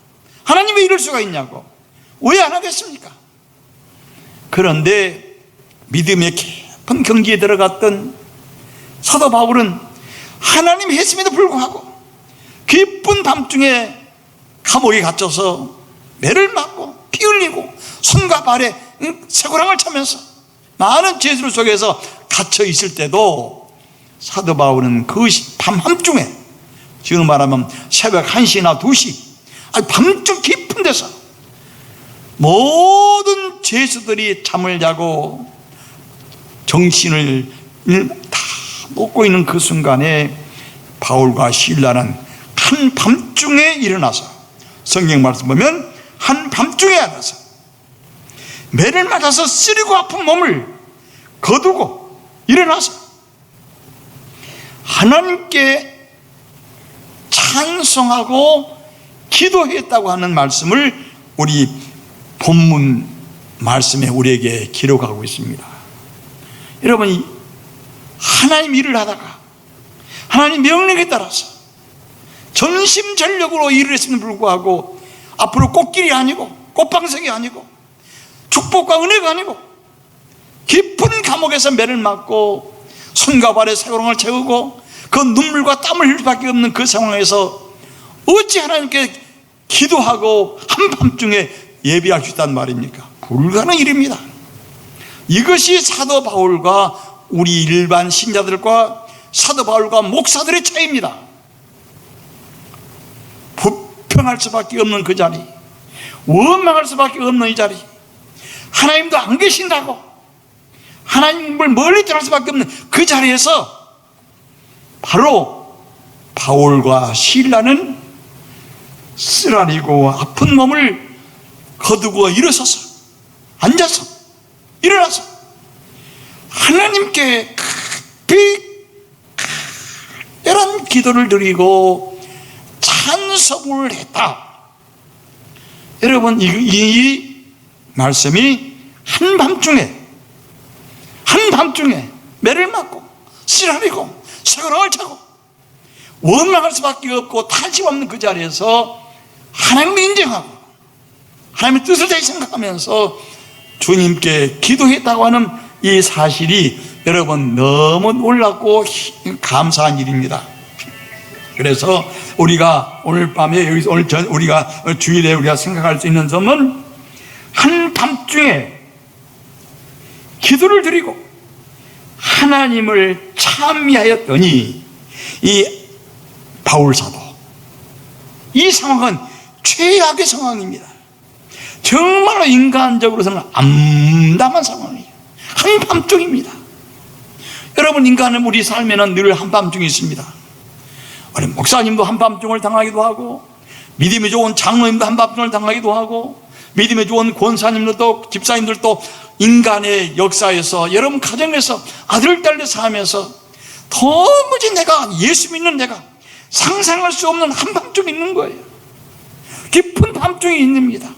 D: 하나님 왜 이럴 수가 있냐고, 왜 안 하겠습니까? 그런데 믿음의 깊은 경지에 들어갔던 사도 바울은 하나님이 했음에도 불구하고 깊은 밤중에 감옥에 갇혀서 매를 맞고 피 흘리고 손과 발에 쇠고랑을 차면서 많은 죄수 속에서 갇혀 있을 때도 사도 바울은 그 밤 한중에, 지금 말하면 새벽 1시나 2시, 밤중 깊은 데서 모든 죄수들이 잠을 자고 정신을 다 놓고 있는 그 순간에 바울과 실라는 한 밤중에 일어나서, 성경 말씀 보면 한 밤중에 일어나서 매를 맞아서 쓰리고 아픈 몸을 거두고 일어나서 하나님께 찬송하고 기도했다고 하는 말씀을 우리 본문 말씀에 우리에게 기록하고 있습니다. 여러분, 하나님 일을 하다가 하나님 명령에 따라서 전심전력으로 일을 했음에도 불구하고 앞으로 꽃길이 아니고 꽃방석이 아니고 축복과 은혜가 아니고 깊은 감옥에서 매를 맞고 손과 발에 쇠고랑을 채우고 그 눈물과 땀을 흘릴 수밖에 없는 그 상황에서 어찌 하나님께 기도하고 한밤중에 예배할 수 있단 말입니까? 불가능한 일입니다. 이것이 사도 바울과 우리 일반 신자들과 사도 바울과 목사들의 차이입니다. 불평할 수밖에 없는 그 자리, 원망할 수밖에 없는 이 자리, 하나님도 안 계신다고 하나님을 멀리 떠날 수밖에 없는 그 자리에서 바로 바울과 실라는 쓰라리고 아픈 몸을 거두고 일어서서 앉아서 일어나서 하나님께 특별한 기도를 드리고 찬송을 했다. 여러분, 이 말씀이 한밤중에 매를 맞고 쓰라리고 쇠고랑을 차고 원망할 수밖에 없고 탄식 없는 그 자리에서 하나님을 인정하고 하나님의 뜻을 다시 생각하면서 주님께 기도했다고 하는 이 사실이 여러분 너무 놀랍고 감사한 일입니다. 그래서 우리가 오늘 밤에 여기서 우리가 주일에 우리가 생각할 수 있는 점은 한밤중에 기도를 드리고 하나님을 찬미하였더니 이 바울 사도, 이 상황은 최악의 상황입니다. 정말로 인간적으로서는 암담한 상황이에요. 한밤중입니다. 여러분, 인간은 우리 삶에는 늘 한밤중이 있습니다. 우리 목사님도 한밤중을 당하기도 하고, 믿음이 좋은 장로님도 한밤중을 당하기도 하고, 믿음이 좋은 권사님들도 집사님들도 인간의 역사에서 여러분 가정에서 아들 딸들 사면서 도무지 내가 예수 믿는 내가 상상할 수 없는 한밤중이 있는 거예요. 깊은 밤중이 있습니다.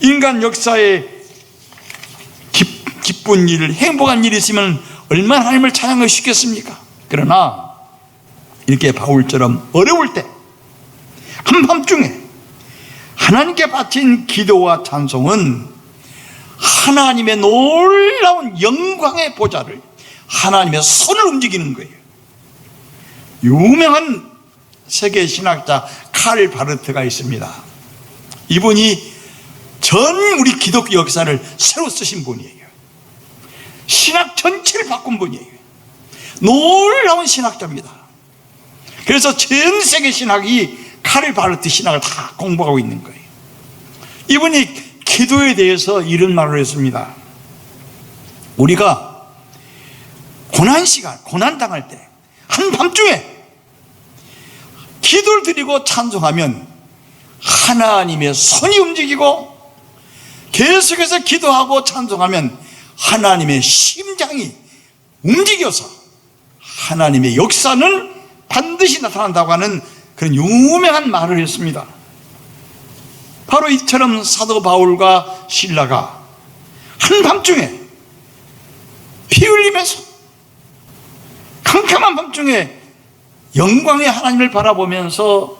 D: 인간 역사에 기쁜 일, 행복한 일이 있으면 얼마나 하나님을 찬양하기 쉽겠습니까? 그러나 이렇게 바울처럼 어려울 때 한밤중에 하나님께 바친 기도와 찬송은 하나님의 놀라운 영광의 보좌를, 하나님의 손을 움직이는 거예요. 유명한 세계 신학자 칼 바르트가 있습니다. 이분이 전 우리 기독교 역사를 새로 쓰신 분이에요. 신학 전체를 바꾼 분이에요. 놀라운 신학자입니다. 그래서 전 세계 신학이 칼 바르트 신학을 다 공부하고 있는 거예요. 이분이 기도에 대해서 이런 말을 했습니다. 우리가 고난시간, 고난당할 때 한밤중에 기도를 드리고 찬송하면 하나님의 손이 움직이고, 계속해서 기도하고 찬송하면 하나님의 심장이 움직여서 하나님의 역사는 반드시 나타난다고 하는 그런 유명한 말을 했습니다. 바로 이처럼 사도 바울과 실라가 한밤중에 피 흘리면서 캄캄한 밤중에 영광의 하나님을 바라보면서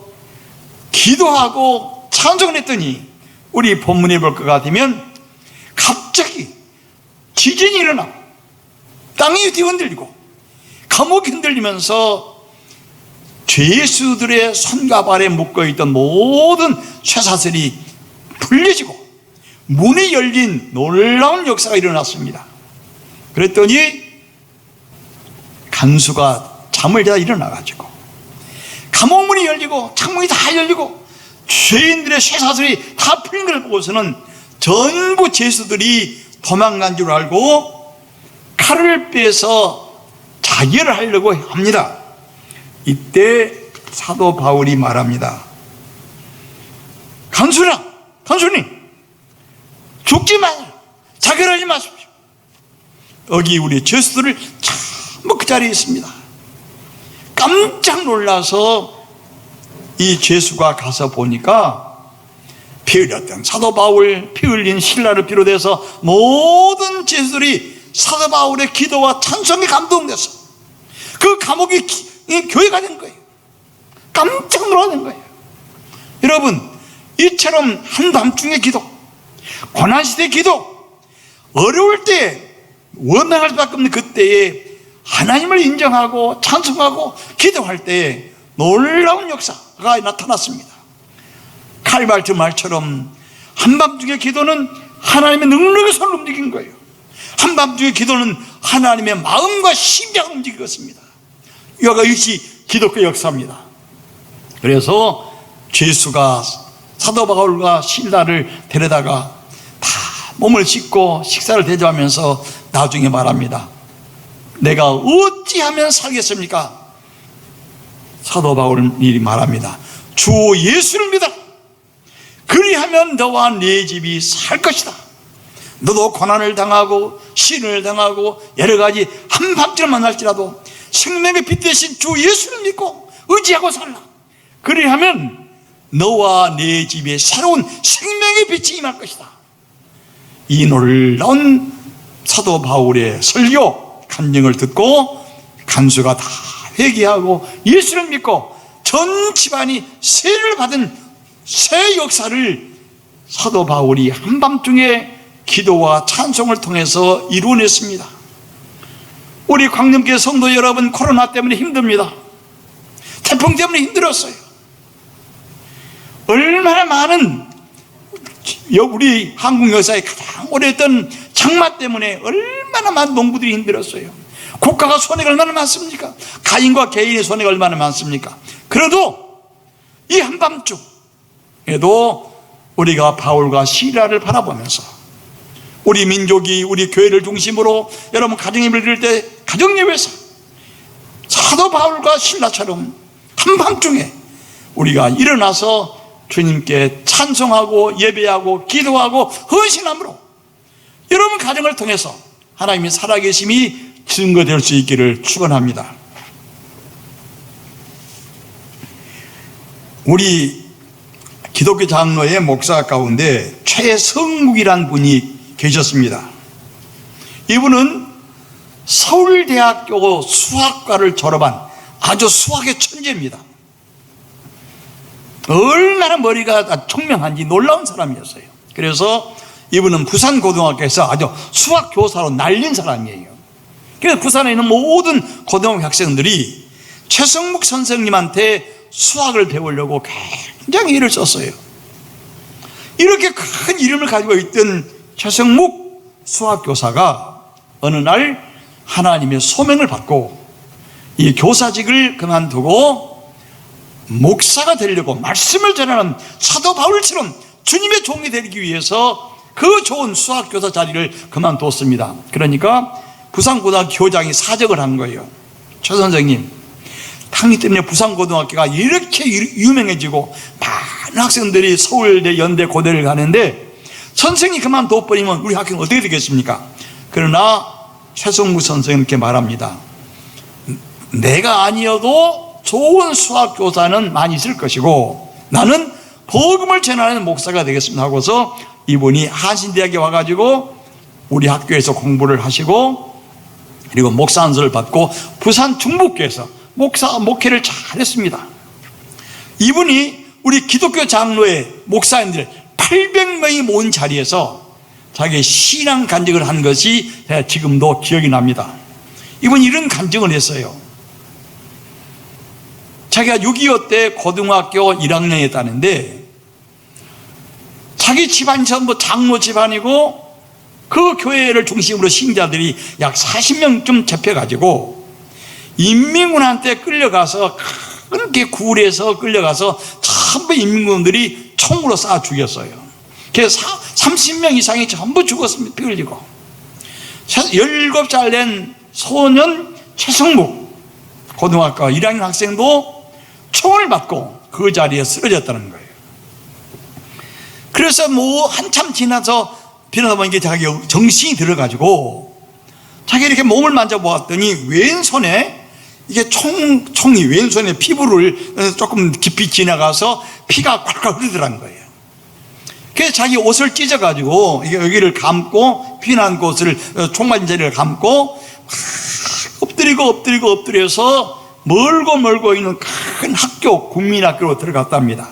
D: 기도하고 찬송을 했더니, 우리 본문에 볼 것 같으면 갑자기 지진이 일어나고 땅이 뒤흔들리고 감옥이 흔들리면서 죄수들의 손과 발에 묶어있던 모든 쇠사슬이 풀려지고 문이 열린 놀라운 역사가 일어났습니다. 그랬더니 간수가 잠을 자다 일어나가지고 감옥문이 열리고 창문이 다 열리고 죄인들의 쇠사슬이 다 풀린 걸 보고서는 전부 죄수들이 도망간 줄 알고 칼을 빼서 자결을 하려고 합니다. 이때 사도 바울이 말합니다. 간수님, 죽지 마세요. 자결하지 마십시오. 여기 우리 죄수들을 전부 그 자리에 있습니다. 깜짝 놀라서 이 죄수가 가서 보니까 피 흘렸던 사도 바울, 피 흘린 실라를 비롯해서 모든 죄수들이 사도 바울의 기도와 찬송에 감동돼서 그 감옥이 교회가 된 거예요. 깜짝 놀라는 거예요. 여러분, 이처럼 한밤중의 기도, 고난시대의 기도, 어려울 때 원망할 수밖에 없는 그때에 하나님을 인정하고 찬송하고 기도할 때에 놀라운 역사가 나타났습니다. 칼발트 말처럼 한밤중의 기도는 하나님의 능력의 손을 움직인 거예요. 한밤중의 기도는 하나님의 마음과 심장을 움직였습니다. 이와 같이 기독교 역사입니다. 그래서 죄수가 사도 바울과 실라를 데려다가 다 몸을 씻고 식사를 대접하면서 나중에 말합니다. 내가 어찌하면 살겠습니까? 사도 바울이 말합니다. 주 예수를 믿어. 그리하면 너와 네 집이 살 것이다. 너도 고난을 당하고 시련을 당하고 여러 가지 한밤중을 만날지라도 생명의 빛 대신 주 예수를 믿고 의지하고 살라. 그리하면 너와 네 집에 새로운 생명의 빛이 임할 것이다. 이 놀라운 사도 바울의 설교 간증을 듣고 간수가 다 회개하고 예수를 믿고 전 집안이 세를 받은 새 역사를 사도 바울이 한밤중에 기도와 찬송을 통해서 이루어냈습니다. 우리 광림교회 성도 여러분, 코로나 때문에 힘듭니다. 태풍 때문에 힘들었어요. 얼마나 많은 우리 한국 역사에 가장 오래됐던 장마 때문에 얼마나 많은 농부들이 힘들었어요. 국가가 손해가 얼마나 많습니까? 가인과 개인의 손해가 얼마나 많습니까? 그래도 이 한밤중에도 우리가 바울과 실라를 바라보면서 우리 민족이 우리 교회를 중심으로 여러분 가정예배를 드릴 때 가정예배에서 사도 바울과 실라처럼 한밤중에 우리가 일어나서 주님께 찬송하고 예배하고 기도하고 헌신함으로 여러분 가정을 통해서 하나님의 살아계심이 증거될 수 있기를 축원합니다. 우리 기독교 장로의 목사 가운데 최성묵이라는 분이 계셨습니다. 이분은 서울대학교 수학과를 졸업한 아주 수학의 천재입니다. 얼마나 머리가 총명한지 놀라운 사람이었어요. 그래서 이분은 부산고등학교에서 아주 수학교사로 날린 사람이에요. 그래서 부산에 있는 모든 고등학교 학생들이 최성묵 선생님한테 수학을 배우려고 굉장히 애를 썼어요. 이렇게 큰 이름을 가지고 있던 최성묵 수학교사가 어느 날 하나님의 소명을 받고 이 교사직을 그만두고 목사가 되려고 말씀을 전하는 사도 바울처럼 주님의 종이 되기 위해서 그 좋은 수학교사 자리를 그만뒀습니다. 그러니까 부산고등학교 교장이 사적을 한 거예요. 최 선생님, 당신 때문에 부산고등학교가 이렇게 유명해지고 많은 학생들이 서울대, 연대, 고대를 가는데 선생이 그만둬버리면 우리 학교는 어떻게 되겠습니까? 그러나 최성무 선생은 이렇게 말합니다. 내가 아니어도 좋은 수학교사는 많이 있을 것이고 나는 복음을 전하는 목사가 되겠습니다 하고서 이분이 한신대학에 와가지고 우리 학교에서 공부를 하시고 그리고 목사 안수를 받고 부산 중북교에서 목회를 잘했습니다. 이분이 우리 기독교 장로회 목사님들 800명이 모인 자리에서 자기의 신앙 간증을 한 것이 지금도 기억이 납니다. 이분이 이런 간증을 했어요. 자기가 6.25 때 고등학교 1학년이었다는데 자기 집안이 전부 장로 집안이고 그 교회를 중심으로 신자들이 약 40명쯤 잡혀가지고 인민군한테 끌려가서 그렇게 굴에서 끌려가서 전부 인민군들이 총으로 쏴 죽였어요. 그래서 30명 이상이 전부 죽었습니다. 피 흘리고 17살 된 소년 최성묵 고등학교 1학년 학생도 총을 맞고 그 자리에 쓰러졌다는 거예요. 그래서 뭐 한참 지나서 보니까 자기 정신이 들어가지고 자기 이렇게 몸을 만져보았더니 왼손에 이게 총이 왼손에 피부를 조금 깊이 지나가서 피가 콸콸 흐르더라는 거예요. 그래서 자기 옷을 찢어가지고 여기를 감고 피난 곳을 총 맞은 자리를 감고 엎드려서 멀고 있는 큰 학교 국민학교로 들어갔답니다.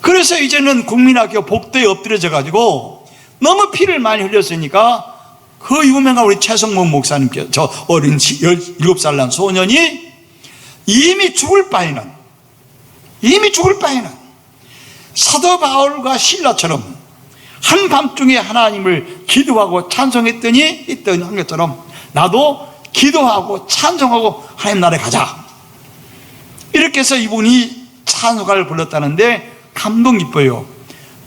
D: 그래서 이제는 국민학교 복도에 엎드려져 가지고 너무 피를 많이 흘렸으니까 그 유명한 우리 최성문 목사님께서 저 어린 17살 난 소년이 이미 죽을 바에는 사도 바울과 실라처럼 한밤중에 하나님을 기도하고 찬송했더니 한 것처럼 나도 기도하고 찬송하고 하나님 나라에 가자 이렇게 해서 이분이 찬송가를 불렀다는데 감동 깊어요.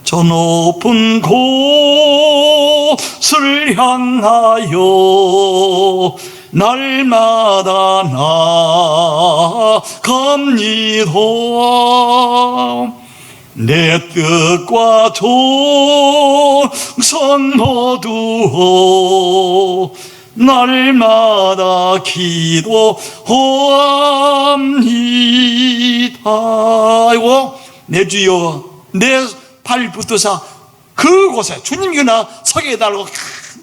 D: 저 높은 곳을 향하여 날마다 나아갑니다. 내 뜻과 정성 모두 날마다 기도합니다. 아이고 내 주여 내 발 붙어서 그곳에 주님께 나 서게 해달라고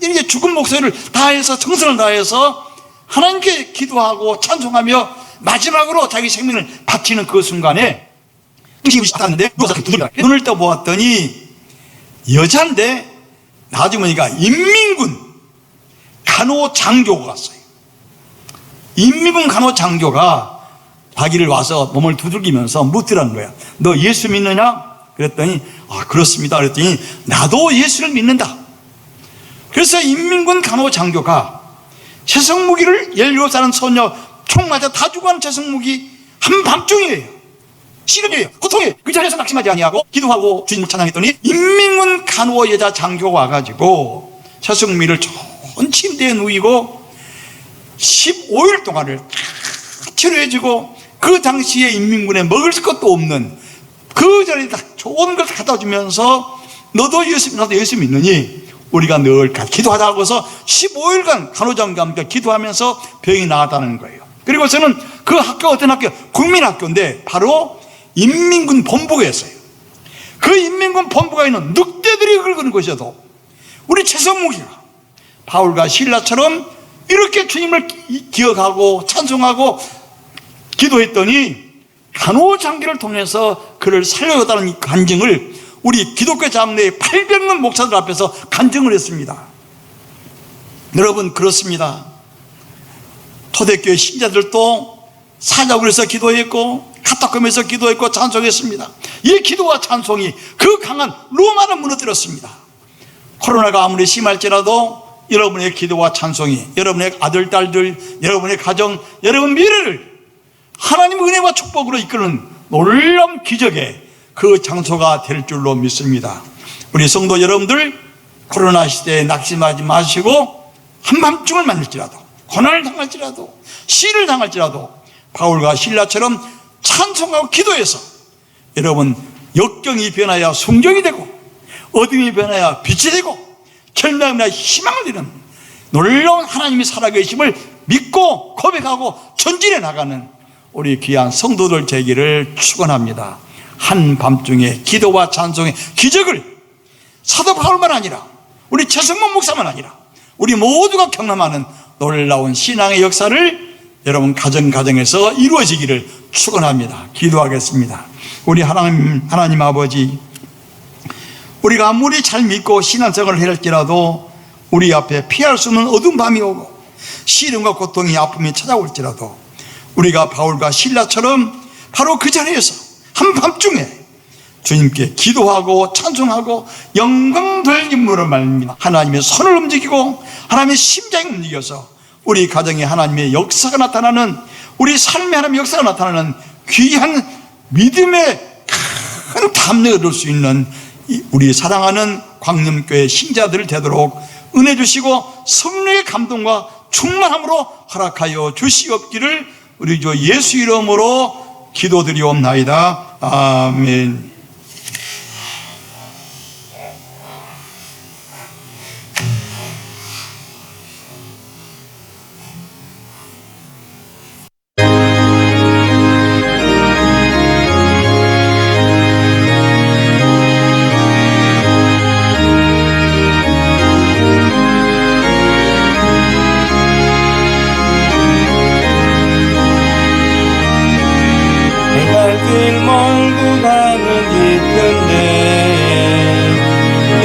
D: 이렇게 죽은 목소리를 다해서 정성을 다해서 하나님께 기도하고 찬송하며 마지막으로 자기 생명을 바치는 그 순간에 정신이 탔는데 눈을 떠보았더니 여자인데 나중에 보니까 인민군 간호장교가 왔어요. 인민군 간호장교가 자기를 와서 몸을 두들기면서 묻더라는 거야. 너 예수 믿느냐? 그랬더니 그렇습니다. 그랬더니 나도 예수를 믿는다. 그래서 인민군 간호장교가 최성무기를 17살은 소녀 총 맞아 다 죽어간 최성무기 한밤중이에요. 시름이에요. 고통이에요. 그 자리에서 낙심하지 아니하고 기도하고 주님을 찬양했더니 인민군 간호 여자 장교가 와가지고 최성무기를 좋은 침대에 누이고 15일 동안을 치료해주고 그 당시에 인민군에 먹을 것도 없는 그 자리에 다 좋은 걸 갖다 주면서 나도 예수 믿느니 우리가 늘 기도하다 하고서 15일간 간호장과 함께 기도하면서 병이 나았다는 거예요. 그리고서는 그 학교가 어떤 학교? 국민학교인데 바로 인민군 본부가 있어요. 그 인민군 본부가 있는 늑대들이 긁은 곳에도 우리 최성무기가 바울과 실라처럼 이렇게 주님을 기억하고 찬송하고 기도했더니 간호장교를 통해서 그를 살려줬다는 간증을 우리 기독교 장로의 800명 목사들 앞에서 간증을 했습니다. 여러분 그렇습니다. 초대교회 신자들도 사자굴에서 기도했고 카타콤에서 기도했고 찬송했습니다. 이 기도와 찬송이 그 강한 로마를 무너뜨렸습니다. 코로나가 아무리 심할지라도 여러분의 기도와 찬송이 여러분의 아들, 딸들, 여러분의 가정, 여러분 미래를 하나님의 은혜와 축복으로 이끄는 놀라운 기적의 그 장소가 될 줄로 믿습니다. 우리 성도 여러분들, 코로나 시대에 낙심하지 마시고 한밤중을 만날지라도, 고난을 당할지라도, 시를 당할지라도 바울과 실라처럼 찬송하고 기도해서 여러분 역경이 변하여 순경이 되고 어둠이 변하여 빛이 되고 결명이나 희망을 이루는 놀라운 하나님이 살아계심을 믿고 고백하고 전진해 나가는 우리 귀한 성도들 되기를 축원합니다. 한밤중에 기도와 찬송의 기적을 사도 바울만 아니라 우리 최성문 목사만 아니라 우리 모두가 경험하는 놀라운 신앙의 역사를 여러분 가정에서 이루어지기를 축원합니다. 기도하겠습니다. 우리 하나님 아버지, 우리가 아무리 잘 믿고 신앙생활을 할지라도 우리 앞에 피할 수 없는 어두운 밤이 오고 시련과 고통이 아픔이 찾아올지라도 우리가 바울과 실라처럼 바로 그 자리에서 한밤중에 주님께 기도하고 찬송하고 영광 돌림으로 말미암아 하나님의 손을 움직이고 하나님의 심장이 움직여서 우리 가정에 하나님의 역사가 나타나는, 우리 삶에 하나님의 역사가 나타나는 귀한 믿음의 큰 담력을 얻을 수 있는 우리 사랑하는 광림교회 신자들 되도록 은혜 주시고 성령의 감동과 충만함으로 허락하여 주시옵기를 우리 주 예수 이름으로 기도드리옵나이다. 아멘.
A: 길 멀고 가는 깊은데 빛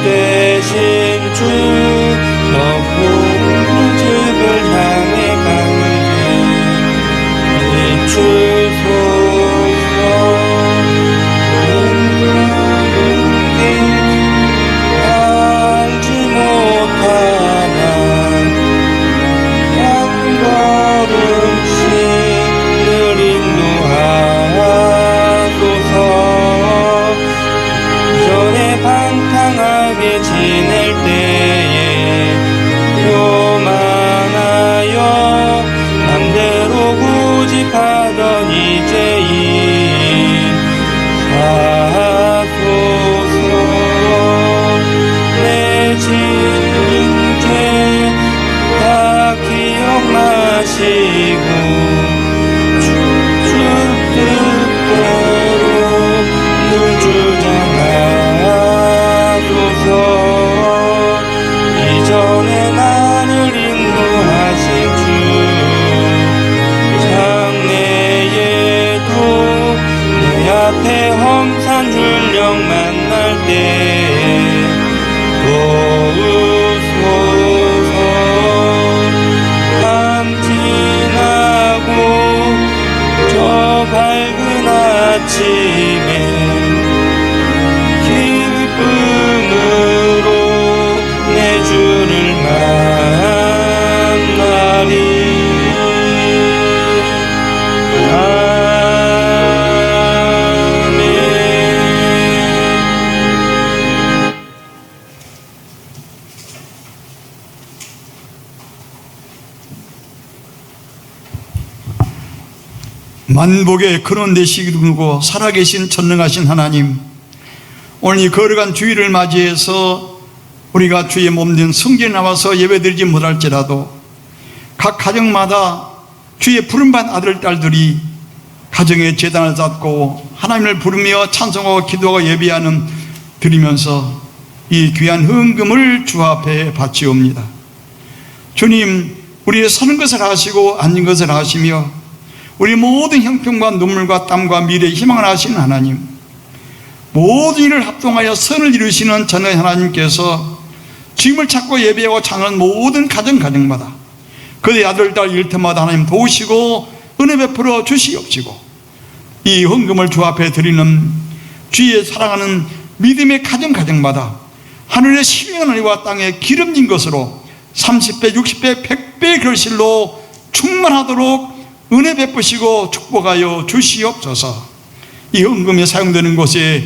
A: 대신 주 저 푸른 집을 향해 가는데 이 주소서 알지 못하나 한 걸음씩 늘 인도하소서. 전에 방탕하게 지낼 때에 교만하여 맘대로 고집하던 이제인 사소서. 내 질린 죄 다 기억나시고 주 뜻대로 늘 주장하소서. 이전에 나를 인도하신 주 장래에도 내 앞에 험산 줄령 만날 때 도우소서. 밤 지나고 저 밝은 아침에 기쁨으로 내 주를 만나리. 아멘.
D: 만복의 근원 되시고 살아계신 전능하신 하나님, 오늘 이 거룩한 주일을 맞이해서 우리가 주의 몸된 성전에 나와서 예배드리지 못할지라도 각 가정마다 주의 부름받은 아들 딸들이 가정에 제단을 쌓고 하나님을 부르며 찬송하고 기도하고 예배하는 드리면서 이 귀한 헌금을 주 앞에 바치옵니다. 주님, 우리의 서는 것을 아시고 앉는 것을 아시며 우리 모든 형편과 눈물과 땀과 미래의 희망을 아시는 하나님, 모든 일을 합동하여 선을 이루시는 전능한 하나님께서 주님을 찾고 예배하고 찬양하는 모든 가정마다 그의 아들, 딸 일터마다 하나님 도우시고 은혜 베풀어 주시옵시고, 이 헌금을 주 앞에 드리는 주의 사랑하는 믿음의 가정마다 하늘의 신령한 은혜와 땅에 기름진 것으로 30배, 60배, 100배의 결실로 충만하도록 은혜 베푸시고 축복하여 주시옵소서. 이 헌금이 사용되는 곳에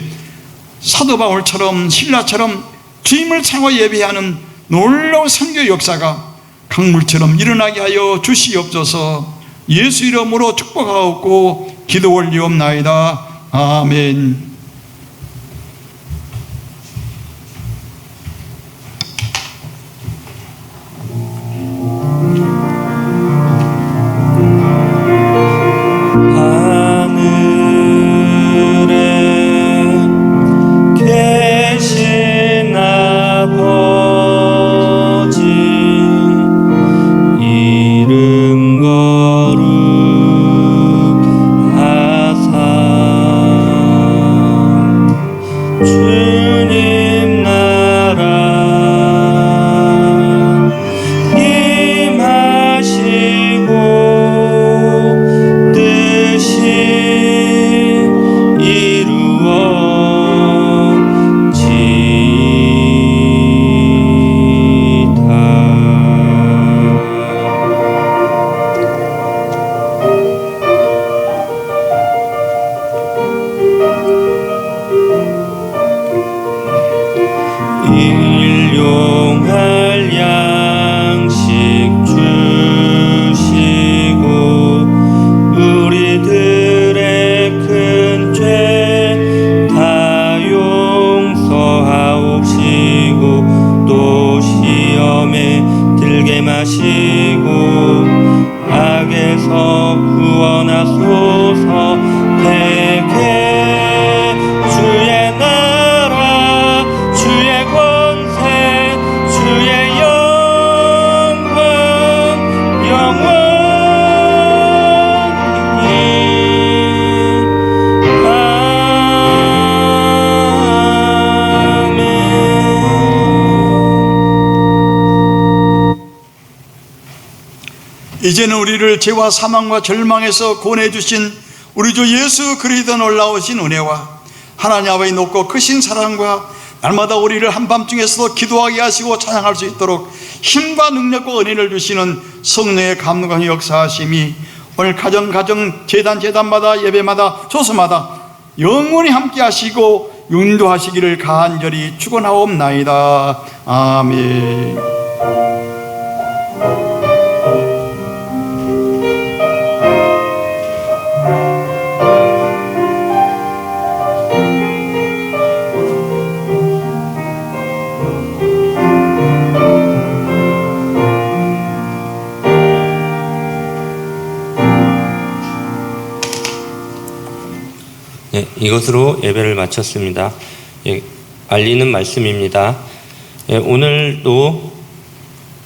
D: 사도 바울처럼 신라처럼 주님을 참고 예배하는 놀라운 선교 역사가 강물처럼 일어나게 하여 주시옵소서. 예수 이름으로 축복하옵고 기도 올리옵나이다. 아멘.
A: 일용할 양식 주시고 우리들의 큰 죄 다 용서하옵시고 또 시험에 들게 마시고 악에서 구원하소서. 대개 주의 나라 주의 권세 주의 영광 영원히 아멘.
D: 이제는 우리를 죄와 사망과 절망에서 구원해 주신 우리 주 예수 그리스도 놀라우신 은혜와 하나님 아버지 높고 크신 사랑과 날마다 우리를 한밤중에서도 기도하게 하시고 찬양할 수 있도록 힘과 능력과 은혜를 주시는 성령의 감동과 역사하심이 오늘 가정 재단마다 예배마다 조소마다 영원히 함께 하시고 인도하시기를 간절히 축원하옵나이다. 아멘.
A: 네, 이것으로 예배를 마쳤습니다. 알리는 말씀입니다. 오늘도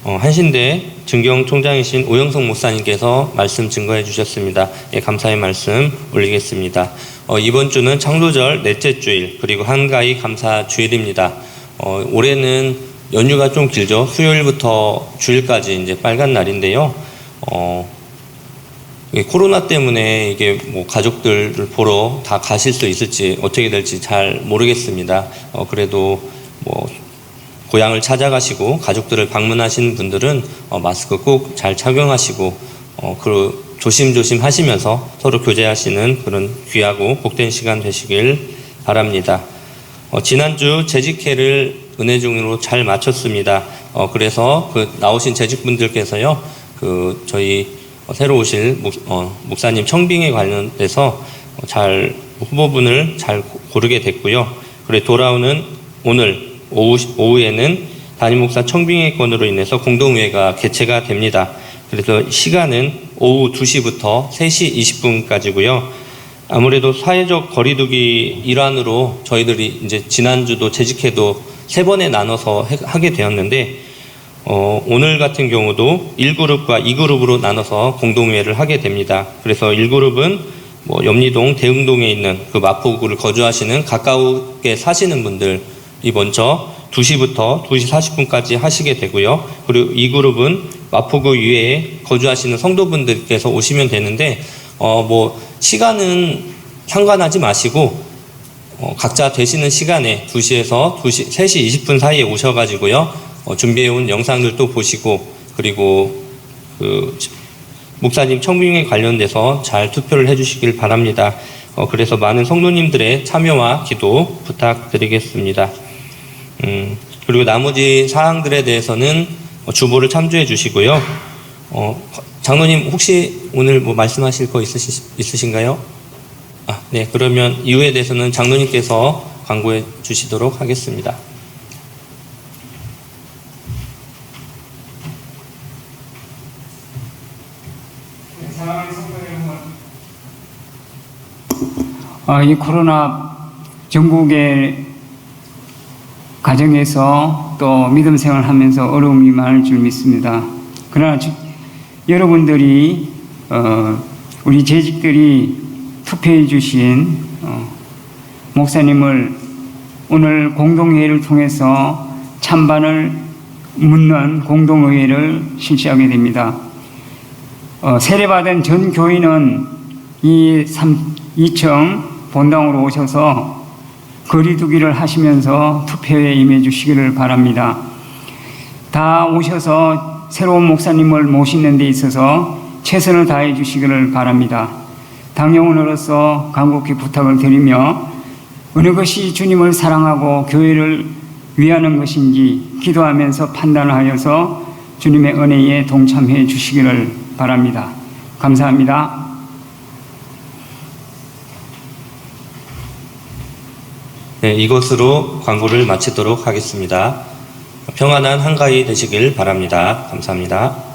A: 한신대 증경총장이신 오영석 목사님께서 말씀 증거해 주셨습니다. 감사의 말씀 올리겠습니다. 이번 주는 창조절 넷째 주일 그리고 한가위 감사 주일입니다. 올해는 연휴가 좀 길죠. 수요일부터 주일까지 이제 빨간 날인데요. 코로나 때문에 이게 뭐 가족들을 보러 다 가실 수 있을지 어떻게 될지 잘 모르겠습니다. 그래도 뭐 고향을 찾아가시고 가족들을 방문하시는 분들은 마스크 꼭 잘 착용하시고 조심조심 하시면서 서로 교제하시는 그런 귀하고 복된 시간 되시길 바랍니다. 지난주 재직회를 은혜중으로 잘 마쳤습니다. 그래서 나오신 재직분들께서요, 저희 새로 오실 목사님 청빙에 관련돼서 잘 후보분을 잘 고르게 됐고요. 그래 돌아오는 오늘 오후에는 담임 목사 청빙회 건으로 인해서 공동회가 개최가 됩니다. 그래서 시간은 오후 2시부터 3시 20분까지고요. 아무래도 사회적 거리두기 일환으로 저희들이 이제 지난주도 재직회도 3번에 나눠서 하게 되었는데 오늘 같은 경우도 1그룹과 2그룹으로 나눠서 공동회를 하게 됩니다. 그래서 1그룹은 염리동 대흥동에 있는 그 마포구를 거주하시는 가까우게 사시는 분들이 먼저 2시부터 2시 40분까지 하시게 되고요. 그리고 2그룹은 마포구 이외에 거주하시는 성도분들께서 오시면 되는데 시간은 상관하지 마시고 각자 되시는 시간에 2시에서 3시 20분 사이에 오셔가지고요. 준비해온 영상들도 보시고 그리고 목사님 청빙에 관련돼서 잘 투표를 해주시길 바랍니다. 그래서 많은 성도님들의 참여와 기도 부탁드리겠습니다. 그리고 나머지 사항들에 대해서는 주보를 참조해 주시고요. 장로님 혹시 오늘 뭐 말씀하실 거 있으신가요? 네, 그러면 이유에 대해서는 장로님께서 광고해 주시도록 하겠습니다.
C: 이 코로나 전국의 가정에서 또 믿음 생활하면서 어려움이 많을 줄 믿습니다. 그러나 여러분들이 우리 재직들이 투표해 주신 목사님을 오늘 공동회의를 통해서 찬반을 묻는 공동의회를 실시하게 됩니다. 세례받은 전 교인은 이 2층 본당으로 오셔서 거리두기를 하시면서 투표에 임해 주시기를 바랍니다. 다 오셔서 새로운 목사님을 모시는 데 있어서 최선을 다해 주시기를 바랍니다. 당영원으로서 간곡히 부탁을 드리며 어느 것이 주님을 사랑하고 교회를 위하는 것인지 기도하면서 판단하여서 주님의 은혜에 동참해 주시기를 바랍니다. 감사합니다.
A: 네, 이것으로 광고를 마치도록 하겠습니다. 평안한 한가위 되시길 바랍니다. 감사합니다.